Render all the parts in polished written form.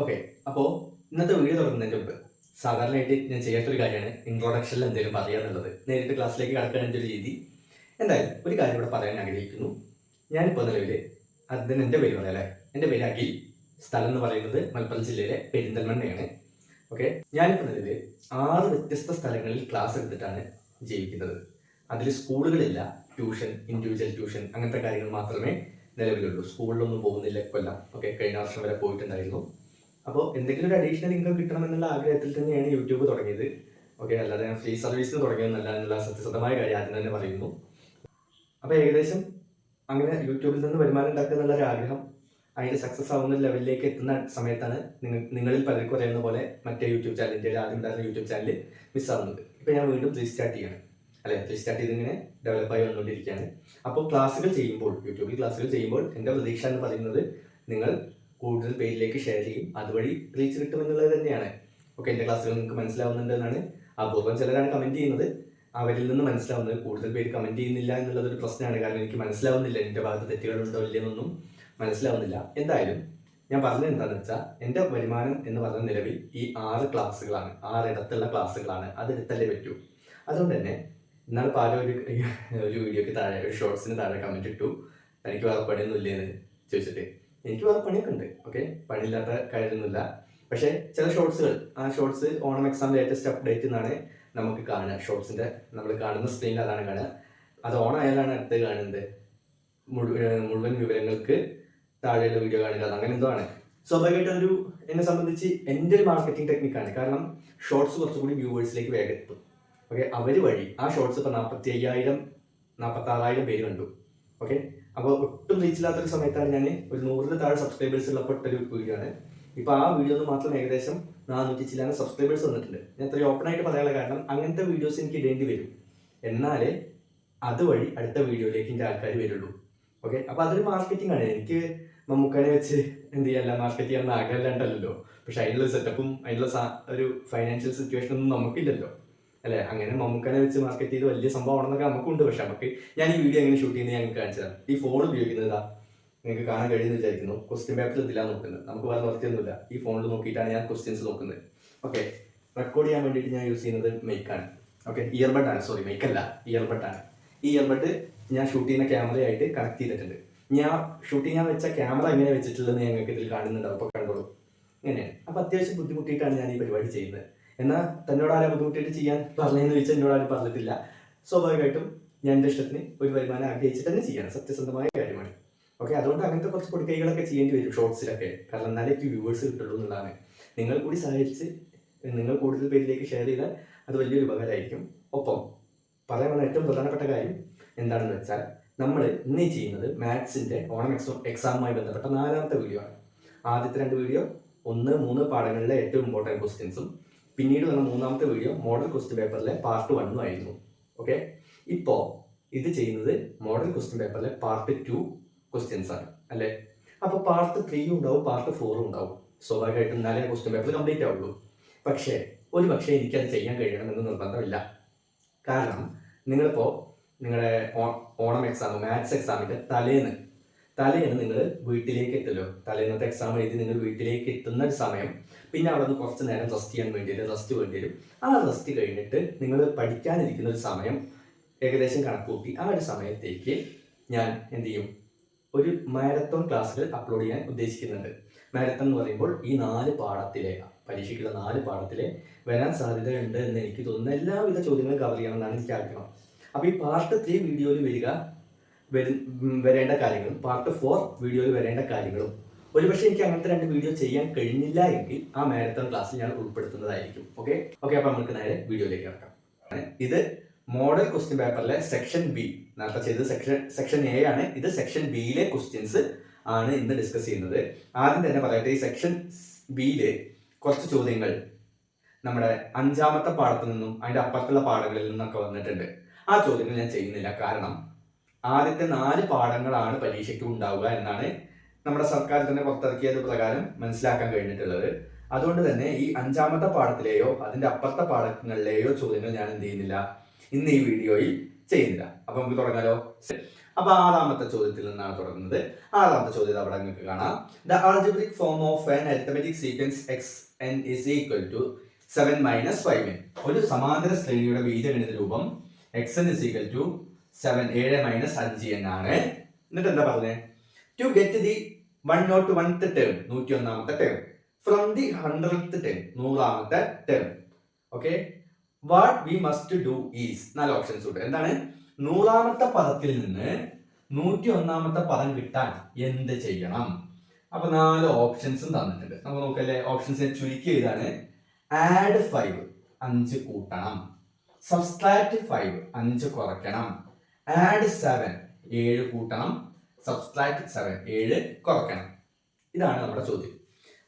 Okay, അപ്പോൾ ഇന്നത്തെ video തുടങ്ങുന്നതിന് മുമ്പ് സാധാരണയായിട്ട് ഞാൻ ചെയ്യാത്തൊരു കാര്യമാണ് ഇൻട്രൊഡക്ഷനിൽ എന്തെങ്കിലും പറയുക എന്നുള്ളത്. നേരിട്ട് ക്ലാസ്സിലേക്ക് കടക്കാൻ എൻ്റെ ഒരു രീതി. എന്തായാലും ഒരു കാര്യം ഇവിടെ പറയാൻ ആഗ്രഹിക്കുന്നു. ഞാനിപ്പോൾ നിലവിൽ അതിന് എൻ്റെ പേര് പറയാം അല്ലേ. എൻ്റെ പേര് അഖിൽ. സ്ഥലം എന്ന് പറയുന്നത് മലപ്പുറം ജില്ലയിലെ പെരിന്തൽമണ്ണയാണ്. ഓക്കെ, ഞാനിപ്പോൾ നിലവിൽ 6 വ്യത്യസ്ത സ്ഥലങ്ങളിൽ ക്ലാസ് എടുത്തിട്ടാണ് ജീവിക്കുന്നത്. അതിൽ സ്കൂളുകളില്ല, ട്യൂഷൻ, ഇൻഡിവിജ്വൽ ട്യൂഷൻ അങ്ങനത്തെ കാര്യങ്ങൾ മാത്രമേ നിലവിലുള്ളൂ. സ്കൂളിലൊന്നും പോകുന്നില്ല കൊല്ലം. ഓക്കെ, കഴിഞ്ഞ വർഷം വരെ പോയിട്ടുണ്ടായിരുന്നു. അപ്പോൾ എന്തെങ്കിലും ഒരു അഡീഷണൽ ഇൻകം കിട്ടണമെന്നുള്ള ആഗ്രഹത്തിൽ തന്നെയാണ് യൂട്യൂബ് തുടങ്ങിയത്. ഓക്കെ, അല്ലാതെ ഞാൻ ഫ്രീ സർവീസിന് തുടങ്ങിയെന്നല്ല എന്നുള്ള സത്യസന്ധമായ കാര്യം ആദ്യം തന്നെ പറയുന്നു. അപ്പോൾ ഏകദേശം അങ്ങനെ യൂട്യൂബിൽ നിന്ന് വരുമാനം ഉണ്ടാക്കുക എന്നുള്ള ഒരു ആഗ്രഹം അതിൻ്റെ സക്സസ് ആവുന്ന ലെവലിലേക്ക് എത്തുന്ന സമയത്താണ് നിങ്ങളിൽ പലർക്കും അറിയുന്ന പോലെ മറ്റേ യൂട്യൂബ് ചാനൽ, ഇന്ത്യയിൽ ആദ്യം ഉണ്ടായിരുന്ന യൂട്യൂബ് ചാനൽ മിസ്സാവുന്നത്. ഇപ്പോൾ ഞാൻ വീണ്ടും റീസ്റ്റാർട്ട് ചെയ്യണം അല്ലെ, റീസ്റ്റാർട്ട് ചെയ്തിങ്ങനെ ഡെവലപ്പായി വന്നുകൊണ്ടിരിക്കുകയാണ്. അപ്പോൾ ക്ലാസ്സുകൾ ചെയ്യുമ്പോൾ, യൂട്യൂബിൽ ക്ലാസ്സുകൾ ചെയ്യുമ്പോൾ എൻ്റെ പ്രതീക്ഷ എന്ന് പറയുന്നത് നിങ്ങൾ കൂടുതൽ പേരിലേക്ക് ഷെയർ ചെയ്യും, അതുവഴി റീച്ച് കിട്ടുമെന്നുള്ളത് തന്നെയാണ്. ഓക്കെ, എൻ്റെ ക്ലാസ്സുകൾ നിങ്ങൾക്ക് മനസ്സിലാവുന്നുണ്ടെന്നാണ് അപൂർവം ചിലരാണ് കമൻറ്റ് ചെയ്യുന്നത്. അവരിൽ നിന്ന് മനസ്സിലാവുന്നത് കൂടുതൽ പേര് കമൻറ്റ് ചെയ്യുന്നില്ല എന്നുള്ളതൊരു പ്രശ്നമാണ്. കാരണം എനിക്ക് മനസ്സിലാവുന്നില്ല, എൻ്റെ ഭാഗത്ത് തെറ്റുകളുണ്ടോ ഇല്ലെന്നൊന്നും മനസ്സിലാവുന്നില്ല. എന്തായാലും ഞാൻ പറഞ്ഞത് എന്താണെന്ന് വെച്ചാൽ, എൻ്റെ വരുമാനം എന്ന് പറഞ്ഞ നിലവിൽ ഈ 6 ക്ലാസ്സുകളാണ്, 6 ഇടത്തുള്ള ക്ലാസ്സുകളാണ്. അത് എടുത്തല്ലേ പറ്റൂ. അതുകൊണ്ട് തന്നെ ഇന്നാൾ പാല ഒരു വീഡിയോക്ക് താഴെ, ഒരു ഷോർട്സിന് താഴെ കമൻറ്റ് ഇട്ടു, തനിക്ക് വേറെ പണിയൊന്നും ഇല്ലേന്ന് ചോദിച്ചിട്ട്. എനിക്ക് വേറെ പണിയൊക്കെ ഉണ്ട്. ഓക്കെ, പണിയില്ലാത്ത കാര്യമൊന്നുമില്ല. പക്ഷേ ചില ഷോർട്സുകൾ, ആ shorts Onam exam latest update എന്നാണ് നമുക്ക് കാണുക. ഷോർട്സിൻ്റെ നമ്മൾ കാണുന്ന സ്ക്രീനിൽ അതാണ് കാണുക. അത് ഓൺ ആയാലാണ് അടുത്ത് കാണുന്നത്. മുഴുവൻ വിവരങ്ങൾക്ക് താഴെയുള്ള വീഡിയോ കാണുക, അത് അങ്ങനെ എന്തോ ആണ്. സ്വാഭാവികമായിട്ട് അതൊരു എന്നെ സംബന്ധിച്ച് എൻ്റെ ഒരു മാർക്കറ്റിംഗ് ടെക്നിക്കാണ്. കാരണം ഷോർട്സ് കുറച്ചുകൂടി വ്യൂവേഴ്സിലേക്ക് വേഗം എത്തും. ഓക്കെ, അവർ വഴി ആ ഷോർട്സ് ഇപ്പോൾ 45,000 46,000 പേര് കണ്ടു. ഓക്കെ, അപ്പോൾ ഒട്ടും റീച്ചില്ലാത്തൊരു സമയത്താണ് ഞാൻ ഒരു 100 താഴെ സബ്സ്ക്രൈബേഴ്സ് ഉള്ളപ്പോൾ ഒരു വീഡിയോ ആണ്. ഇപ്പോൾ ആ വീഡിയോ മാത്രം ഏകദേശം 400 ചില്ലാന സബ്സ്ക്രൈബേഴ്സ് വന്നിട്ടുണ്ട്. ഞാൻ ഇത്രയും ഓപ്പൺ ആയിട്ട് പറയാനുള്ള കാരണം, അങ്ങനത്തെ വീഡിയോസ് എനിക്ക് ഇടേണ്ടി വരും, എന്നാലേ അതുവഴി അടുത്ത വീഡിയോയിലേക്ക് എൻ്റെ ആൾക്കാർ വരുള്ളൂ. ഓക്കെ, അപ്പോൾ അതൊരു മാർക്കറ്റിംഗ് ആണ്. എനിക്ക് മമ്മൂക്കാനെ വെച്ച് എന്ത് ചെയ്യാല്ല, മാർക്കറ്റ് ചെയ്യാൻ ആഗ്രഹമില്ലാണ്ടല്ലോ. പക്ഷെ അതിനുള്ള സെറ്റപ്പും അതിനുള്ള ഒരു ഫൈനാൻഷ്യൽ സിറ്റുവേഷനൊന്നും നമുക്കില്ലല്ലോ അല്ലേ. അങ്ങനെ മമ്മൂക്കാനെ വെച്ച് മാർക്കറ്റ് ചെയ്ത് വലിയ സംഭവമാണെന്നൊക്കെ നമുക്കുണ്ട്. പക്ഷെ നമുക്ക് ഞാൻ ഈ വീഡിയോ എങ്ങനെ ഷൂട്ട് ചെയ്യുന്നത് ഞങ്ങൾക്ക് കാണിച്ചു തരാം. ഈ ഫോൺ ഉപയോഗിക്കുന്നതാ നിങ്ങൾക്ക് കാണാൻ കഴിയുമെന്ന് വിചാരിക്കുന്നു. ക്വസ്റ്റ്യൻ പേപ്പറിൽ ഇതിലാണ് നോക്കുന്നത്, നമുക്ക് വേറെ നിർത്തിയൊന്നുമില്ല. ഈ ഫോണിൽ നോക്കിയിട്ടാണ് ഞാൻ ക്വസ്റ്റ്യൻസ് നോക്കുന്നത്. ഓക്കെ, റെക്കോർഡ് ചെയ്യാൻ വേണ്ടിയിട്ട് ഞാൻ യൂസ് ചെയ്യുന്നത് മൈക്കാണ്. Okay, ഇയർബഡാണ്, sorry മൈക്കല്ല, ഇയർബഡാണ്. ഈ ഇയർബഡ് ഞാൻ ഷൂട്ട് ചെയ്യുന്ന ക്യാമറയായിട്ട് കണക്ട് ചെയ്തിട്ടുണ്ട്. ഞാൻ ഷൂട്ട് ചെയ്യാൻ വെച്ച ക്യാമറ എങ്ങനെ വെച്ചിട്ടുള്ളതെന്ന് ഞങ്ങൾക്ക് ഇതിൽ കാണുന്നുണ്ടാവും, അപ്പോൾ കണ്ടോളൂ. ഇങ്ങനെയാണ്. അപ്പോൾ അത്യാവശ്യം ബുദ്ധിമുട്ടിയിട്ടാണ് ഞാൻ ഈ പരിപാടി ചെയ്യുന്നത്. എന്നാൽ തന്നോട് ആരും ബുദ്ധിമുട്ടിയിട്ട് ചെയ്യാൻ പറഞ്ഞതെന്ന് ചോദിച്ചാൽ എന്നോട് ആരും പറഞ്ഞിട്ടില്ല. സ്വാഭാവികമായിട്ടും ഞാൻ എൻ്റെ ഇഷ്ടത്തിന് ഒരു വരുമാനം ആഗ്രഹിച്ചിട്ട് തന്നെ ചെയ്യണം, സത്യസന്ധമായ കാര്യമാണ്. ഓക്കെ, അതുകൊണ്ട് അങ്ങനത്തെ കുറച്ച് പൊടിക്കൈകളൊക്കെ ചെയ്യേണ്ടി വരും ഷോർട്സിലൊക്കെ. കാരണം എന്നാലേ എനിക്ക് വ്യൂവേഴ്സ് കിട്ടുള്ളൂ എന്നുള്ളതാണ്. നിങ്ങൾ കൂടി സഹായിച്ച് നിങ്ങൾ കൂടുതൽ പേരിലേക്ക് ഷെയർ ചെയ്താൽ അത് വലിയൊരു ഉപകാരമായിരിക്കും. ഒപ്പം പറയാൻ വന്ന ഏറ്റവും പ്രധാനപ്പെട്ട കാര്യം എന്താണെന്ന് വെച്ചാൽ, നമ്മൾ ഇന്ന് ചെയ്യുന്നത് മാത്സിൻ്റെ ഓണം എക്സാമുമായി ബന്ധപ്പെട്ട 4ാമത്തെ വീഡിയോ ആണ്. ആദ്യത്തെ 2 വീഡിയോ 1, 3 പാഠങ്ങളിലെ ഏറ്റവും ഇമ്പോർട്ടൻറ്റ് ക്വസ്റ്റ്യൻസും, പിന്നീട് വന്ന 3ാമത്തെ വീഡിയോ മോഡൽ ക്വസ്റ്റ്യൻ പേപ്പറിലെ പാർട്ട് 1 ആയിരുന്നു. ഓക്കെ, ഇപ്പോൾ ഇത് ചെയ്യുന്നത് മോഡൽ ക്വസ്റ്റ്യൻ പേപ്പറിലെ പാർട്ട് 2 ക്വസ്റ്റ്യൻസ് ആണ് അല്ലേ. അപ്പോൾ പാർട്ട് 3 ഉണ്ടാവും, പാർട്ട് 4 ഉണ്ടാവും. സ്വാഭാവികമായിട്ടും 4 ക്വസ്റ്റ്യൻ പേപ്പർ കംപ്ലീറ്റ് ആവുള്ളൂ. പക്ഷേ എനിക്കത് ചെയ്യാൻ കഴിയണമെന്ന് നിർബന്ധമില്ല. കാരണം നിങ്ങളിപ്പോൾ നിങ്ങളുടെ ഓണം എക്സാം, മാത്സ് എക്സാമിൻ്റെ തലേന്ന് നിങ്ങൾ വീട്ടിലേക്ക് എത്തുമല്ലോ. തലേന്നത്തെ എക്സാം എഴുതി നിങ്ങൾ വീട്ടിലേക്ക് എത്തുന്ന ഒരു സമയം, പിന്നെ അവിടെ നിന്ന് കുറച്ച് നേരം റെസ്റ്റ് ചെയ്യാൻ വേണ്ടി വരും. ആ റെസ്റ്റ് കഴിഞ്ഞിട്ട് നിങ്ങൾ പഠിക്കാനിരിക്കുന്ന ഒരു സമയം ഏകദേശം കണക്കൂട്ടി ആ ഒരു സമയത്തേക്ക് ഞാൻ എന്ത് ചെയ്യും, ഒരു മാരത്തോൺ ക്ലാസ്സുകൾ അപ്ലോഡ് ചെയ്യാൻ ഉദ്ദേശിക്കുന്നുണ്ട്. മാരത്തോൺ എന്ന് പറയുമ്പോൾ ഈ 4 പാഠത്തിലെ, പരീക്ഷയ്ക്കുള്ള 4 പാഠത്തിലെ വരാൻ സാധ്യതയുണ്ട് എന്ന് എനിക്ക് തോന്നുന്ന എല്ലാവിധ ചോദ്യങ്ങളും കവർ ചെയ്യണമെന്നാണ് എനിക്ക് ആഗ്രഹം. അപ്പോൾ ഈ പാർട്ട് 3 വീഡിയോയിൽ വരേണ്ട കാര്യങ്ങളും പാർട്ട് 4 വീഡിയോയിൽ വരേണ്ട കാര്യങ്ങളും, ഒരുപക്ഷെ എനിക്ക് അങ്ങനത്തെ 2 വീഡിയോ ചെയ്യാൻ കഴിഞ്ഞില്ല എങ്കിൽ ആ മാരത്തോൺ ക്ലാസ് ഞാൻ ഉൾപ്പെടുത്തുന്നതായിരിക്കും. ഓക്കെ, അപ്പോൾ നമുക്ക് നേരെ വീഡിയോയിലേക്ക് കിടക്കാം. ഇത് മോഡൽ ക്വസ്റ്റ്യൻ പേപ്പറിലെ സെക്ഷൻ ബി, നേരത്തെ ചെയ്തത് സെക്ഷൻ എ ആണ്. ഇത് സെക്ഷൻ ബിയിലെ ക്വസ്റ്റ്യൻസ് ആണ് ഇന്ന് ഡിസ്കസ് ചെയ്യുന്നത്. ആദ്യം തന്നെ പറയട്ടെ, ഈ സെക്ഷൻ ബിയിലെ കുറച്ച് ചോദ്യങ്ങൾ നമ്മുടെ 5ാമത്തെ പാഠത്തിൽ നിന്നും അതിൻ്റെ അപ്പുറത്തുള്ള പാഠങ്ങളിൽ നിന്നൊക്കെ വന്നിട്ടുണ്ട്. ആ ചോദ്യങ്ങൾ ഞാൻ ചെയ്യുന്നില്ല. കാരണം ആദ്യത്തെ 4 പാഠങ്ങളാണ് പരീക്ഷയ്ക്ക് ഉണ്ടാവുക എന്നാണ് നമ്മുടെ സർക്കാർ തന്നെ പുറത്തിറക്കിയത് പ്രകാരം മനസ്സിലാക്കാൻ കഴിഞ്ഞിട്ടുള്ളത്. അതുകൊണ്ട് തന്നെ ഈ 5ാമത്തെ പാഠത്തിലെയോ അതിൻ്റെ അപ്പുറത്തെ പാഠങ്ങളിലെയോ ചോദ്യങ്ങൾ ഞാൻ എന്ത് ചെയ്യുന്നില്ല, ഇന്ന് ഈ വീഡിയോയിൽ ചെയ്യുന്നില്ല. അപ്പോൾ നമുക്ക് തുടങ്ങാലോ. അപ്പൊ ആറാമത്തെ ചോദ്യത്തിൽ നിന്നാണ് തുടങ്ങുന്നത്. ആറാമത്തെ ചോദ്യം അവിടെ നിങ്ങൾക്ക് കാണാം. The algebraic form of an arithmetic sequence x n is equal to 7 minus 5n. ഒരു സമാന്തര ശ്രേണിയുടെ ബീജഗണിത രൂപം xn is equal to 7 minus 5n ആണ്. എന്നിട്ട് എന്താ പറഞ്ഞത്? To get the 101th term, 101ാമത്തെ term, from the 100th term, 100ാമത്തെ term. Okay, what we must do is, 4 options ഉണ്ട്. എന്താണ്? 100ാമത്തെ പദത്തിൽ നിന്ന് 101ാമത്തെ പദം കിട്ടാൻ എന്ത് ചെയ്യണം? അപ്പൊ 4 ഓപ്ഷൻസും തന്നിട്ടുണ്ട്. നമുക്ക് നോക്കല്ലേ, ഓപ്ഷൻസ് ചുരുക്കി എഴുതാണ്. ആഡ് 5, 5 കൂട്ടണം. സബ്സ്ട്രാക്ട് 5, 5 കുറയ്ക്കണം. ആഡ് 7, 7 കൂട്ടണം. സബ്സ്ട്രാക്ട് 7, 7 കുറയ്ക്കണം. ഇതാണ് നമ്മുടെ ചോദ്യം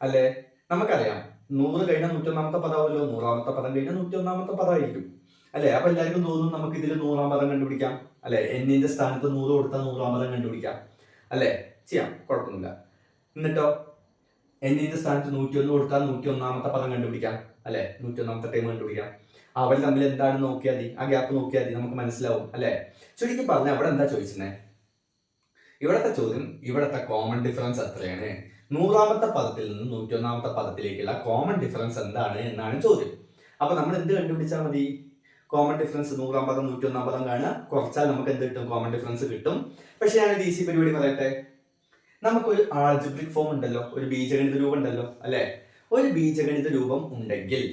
അല്ലേ? നമുക്കറിയാം 100 കഴിഞ്ഞാൽ 101ാമത്തെ പദമാവല്ലോ, 100ാമത്തെ പദം കഴിഞ്ഞാൽ 101ാമത്തെ പദമായിരിക്കും അല്ലെ? അപ്പൊ എല്ലാവർക്കും തോന്നും നമുക്ക് ഇതിൽ 100ാം പദം കണ്ടുപിടിക്കാം അല്ലെ? എന്നിന്റെ സ്ഥാനത്ത് 100 കൊടുത്താൽ 100ാം പദം കണ്ടുപിടിക്കാം അല്ലെ? ചെയ്യാം, കുഴപ്പമൊന്നുമില്ല. എന്നിട്ടോ എന്നിന്റെ സ്ഥാനത്ത് 101 കൊടുത്താൽ 101ാമത്തെ പദം കണ്ടുപിടിക്കാം അല്ലെ? 101ാമത്തെ ടൈം കണ്ടുപിടിക്കാം. അവർ തമ്മിൽ എന്താണ് നോക്കിയാൽ മതി, ആ ഗ്യാപ്പ് നോക്കിയാൽ മതി, നമുക്ക് മനസ്സിലാവും അല്ലെ? ചുരുക്കി പറഞ്ഞാൽ അവിടെ എന്താ ചോദിച്ചേ? ഇവിടത്തെ ചോദ്യം, ഇവിടത്തെ കോമൺ ഡിഫറൻസ് എത്രയാണ്? 100ാമത്തെ പദത്തിൽ നിന്ന് 101ാമത്തെ പദത്തിലേക്കുള്ള കോമൺ ഡിഫറൻസ് എന്താണ് എന്നാണ് ചോദ്യം. അപ്പൊ നമ്മൾ എന്ത് കണ്ടുപിടിച്ചാൽ മതി? കോമൺ ഡിഫറൻസ് 100ാം പദം 101ാം പദം കാണുക, കുറച്ചാൽ നമുക്ക് എന്ത് കിട്ടും? കോമൺ ഡിഫറൻസ് കിട്ടും. പക്ഷെ ഞാനൊരു ഈസി പരിപാടി പറയട്ടെ. നമുക്കൊരു ആൾജിബ്രിക് ഫോം ഉണ്ടല്ലോ, ഒരു ബീജഗണിത രൂപം ഉണ്ടല്ലോ അല്ലെ? ഒരു ബീജഗണിത രൂപം ഉണ്ടെങ്കിൽ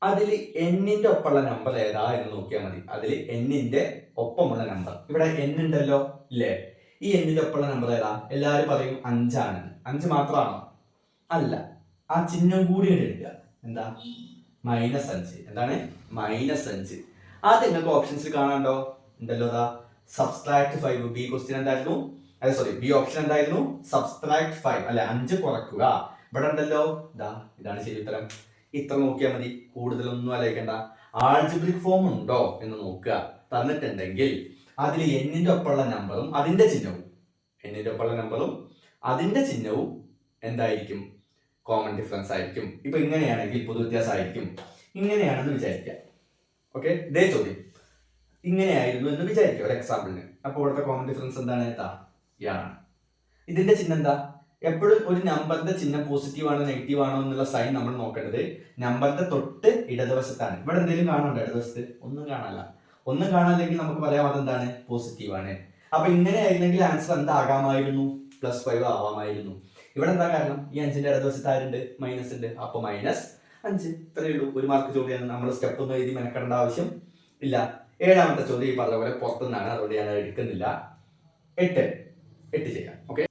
അതിൽ എന്നിന്റെ ഒപ്പമുള്ള നമ്പർ ഏതാ എന്ന് നോക്കിയാൽ മതി. അതിൽ എന്നിന്റെ ഒപ്പമുള്ള നമ്പർ, ഇവിടെ n ഉണ്ടല്ലോ ഇല്ലേ? ഈ എന്നിന്റെ ഒപ്പമുള്ള നമ്പർ ഏതാ? എല്ലാവരും പറയും 5 ആണ്. 5 മാത്രമാണോ? അല്ല, ആ ചിഹ്നം കൂടി എടുക്കുക. എന്താ? -5. എന്താണ്? -5. അത് നിങ്ങൾക്ക് ഓപ്ഷൻസിൽ കാണാണ്ടോ? ഉണ്ടല്ലോ. സബ്സ്ട്രാക്ട് 5. ബി ക്വസ്റ്റ്യൻ എന്തായിരുന്നു? ബി ഓപ്ഷൻ എന്തായിരുന്നു? സബ്സ്ട്രാക്ട് 5 അല്ലെ? 5 കുറയ്ക്കുക. ഇവിടെ ഉണ്ടല്ലോ. ഇതാണ് ശരി ഉത്തരം. ഇത്ര നോക്കിയാൽ മതി, കൂടുതലൊന്നും ആലോചിക്കണ്ട. ആൾജിബ്രിക് ഫോം ഉണ്ടോ എന്ന് നോക്കുക. തന്നിട്ടുണ്ടെങ്കിൽ അതിൽ എന്നിന്റെ ഒപ്പമുള്ള നമ്പറും അതിന്റെ ചിഹ്നവും എന്തായിരിക്കും? കോമൺ ഡിഫറൻസ് ആയിരിക്കും. ഇപ്പൊ ഇങ്ങനെയാണെങ്കിൽ പൊതുവ്യത്യാസം ആയിരിക്കും. ഇങ്ങനെയാണെന്ന് വിചാരിക്കാം. ഓക്കെ, ഇതേ ചോദ്യം ഇങ്ങനെയായിരുന്നു എന്ന് വിചാരിക്കുക ഒരു എക്സാമ്പിളിന്. അപ്പോൾ ഇവിടുത്തെ കോമൺ ഡിഫറൻസ് എന്താണ്? ഇതാണ്. ഇതിന്റെ ചിഹ്നം എന്താ? എപ്പോഴും ഒരു നമ്പറിന്റെ ചിഹ്നം പോസിറ്റീവ് ആണോ നെഗറ്റീവ് ആണോ എന്നുള്ള സൈൻ നമ്മൾ നോക്കേണ്ടത് നമ്പറിന്റെ തൊട്ട് ഇടതുവശത്താണ്. ഇവിടെ എന്തെങ്കിലും കാണുന്നുണ്ടോ ഇടതുവശത്ത്? ഒന്നും കാണാനില്ല. ഒന്നും കാണാനില്ലെങ്കിൽ നമുക്ക് പറയാം അതെന്താണ്? പോസിറ്റീവ് ആണ്. അപ്പൊ ഇങ്ങനെ ആയിരുന്നെങ്കിൽ ആൻസർ എന്താകാമായിരുന്നു? +5 ആവാമായിരുന്നു. ഇവിടെ എന്താ കാരണം? ഈ 5ന്റെ ഇടതുവശത്ത് ആരുണ്ട്? മൈനസ് ഉണ്ട്. അപ്പൊ -5. ഇത്രയേ ഉള്ളൂ. 1 മാർക്ക് ചോദ്യമാണ്. നമ്മൾ സ്റ്റെപ്പ് ഒന്നും എഴുതി മെനക്കെടേണ്ട ആവശ്യം ഇല്ല. 7ാമത്തെ ചോദ്യം ഈ പറഞ്ഞ പോലെ പുറത്തുനിന്നാണ്, അതുകൊണ്ട് ഞാൻ എടുക്കുന്നില്ല. 8 ചെയ്യാം. ഓക്കെ,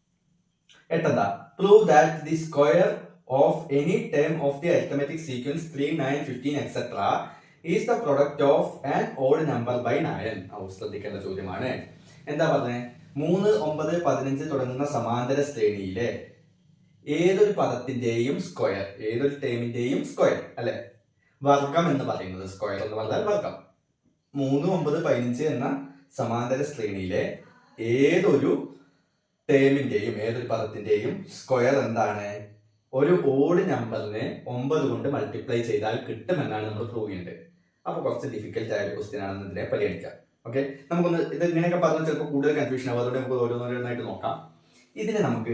8 എന്താ? Prove that the square of any term of the arithmetic sequence 3, 9, 15 etc. Is the product of an odd number by 9. ശ്രദ്ധിക്കേണ്ട ചോദ്യമാണ്. എന്താ പറഞ്ഞേ? 3, 9, 15 തുടങ്ങുന്ന സമാന്തര ശ്രേണിയിലെ ഏതൊരു പദത്തിന്റെയും സ്ക്വയർ, ഏതൊരു ടേമിന്റെയും സ്ക്വയർ അല്ലെ? വർഗം എന്ന് പറയുന്നത്, സ്ക്വയർ എന്ന് പറഞ്ഞാൽ വർഗം. 3, 9, 15 എന്ന സമാന്തര ശ്രേണിയിലെ ഏതൊരു ടേമിന്റെയും ഏതൊരു പദത്തിന്റെയും സ്ക്വയർ എന്താണ്? ഒരു ഓഡ് നമ്പറിനെ 9 കൊണ്ട് മൾട്ടിപ്ലൈ ചെയ്താൽ കിട്ടുമെന്നാണ് നമ്മൾ പ്രൂവ് ചെയ്യേണ്ടത്. അപ്പൊ കുറച്ച് ഡിഫിക്കൽട്ട് ആയ ക്വസ്റ്റ്യൻ ആണെന്ന് ഇതിനെ പരിഗണിക്കാം. ഓക്കെ, നമുക്കൊന്ന് ഇത് ഇങ്ങനെയൊക്കെ പറഞ്ഞാൽ ചിലപ്പോൾ കൂടുതൽ കൺഫ്യൂഷൻ ആവും. അതുകൊണ്ട് നമുക്ക് ഓരോന്നോരോന്നായിട്ട് നോക്കാം. ഇതിനെ നമുക്ക്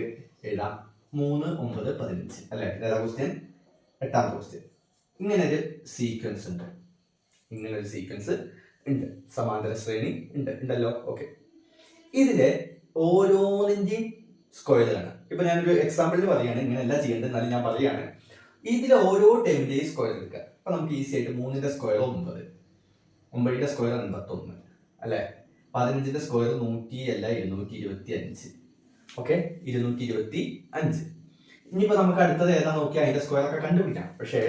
എഴുതാം 3, 9, 15 അല്ലെ? ഏതാ ക്വസ്റ്റ്യൻ? 8ാമത്തെ ക്വസ്റ്റ്യൻ. ഇങ്ങനെ ഒരു സീക്വൻസ് ഉണ്ട്. സമാന്തര ശ്രേണി ഉണ്ടല്ലോ. ഓക്കെ, ഇതിലെ ഓരോന്നിന്റെയും സ്ക്വയറാണ്. ഇപ്പൊ ഞാനൊരു എക്സാമ്പിളിന് പറയുകയാണ്, ഇങ്ങനെയല്ല ചെയ്യേണ്ടത്, എന്നാലും ഞാൻ പറയുകയാണ്. ഇതിലെ ഓരോ ടേമിന്റെയും സ്ക്വയർ എടുക്കുക. അപ്പൊ നമുക്ക് ഈസി ആയിട്ട് 3ന്റെ സ്ക്വയർ 9, 9ന്റെ സ്ക്വയർ 81 അല്ലെ? 15ന്റെ സ്ക്വയർ 100 അല്ല 225. ഓക്കെ, 225. ഇനിയിപ്പോ നമുക്ക് അടുത്തത് ഏതാ നോക്കിയാൽ അതിന്റെ സ്ക്വയർ ഒക്കെ കണ്ടുപിടിക്കാം. പക്ഷേ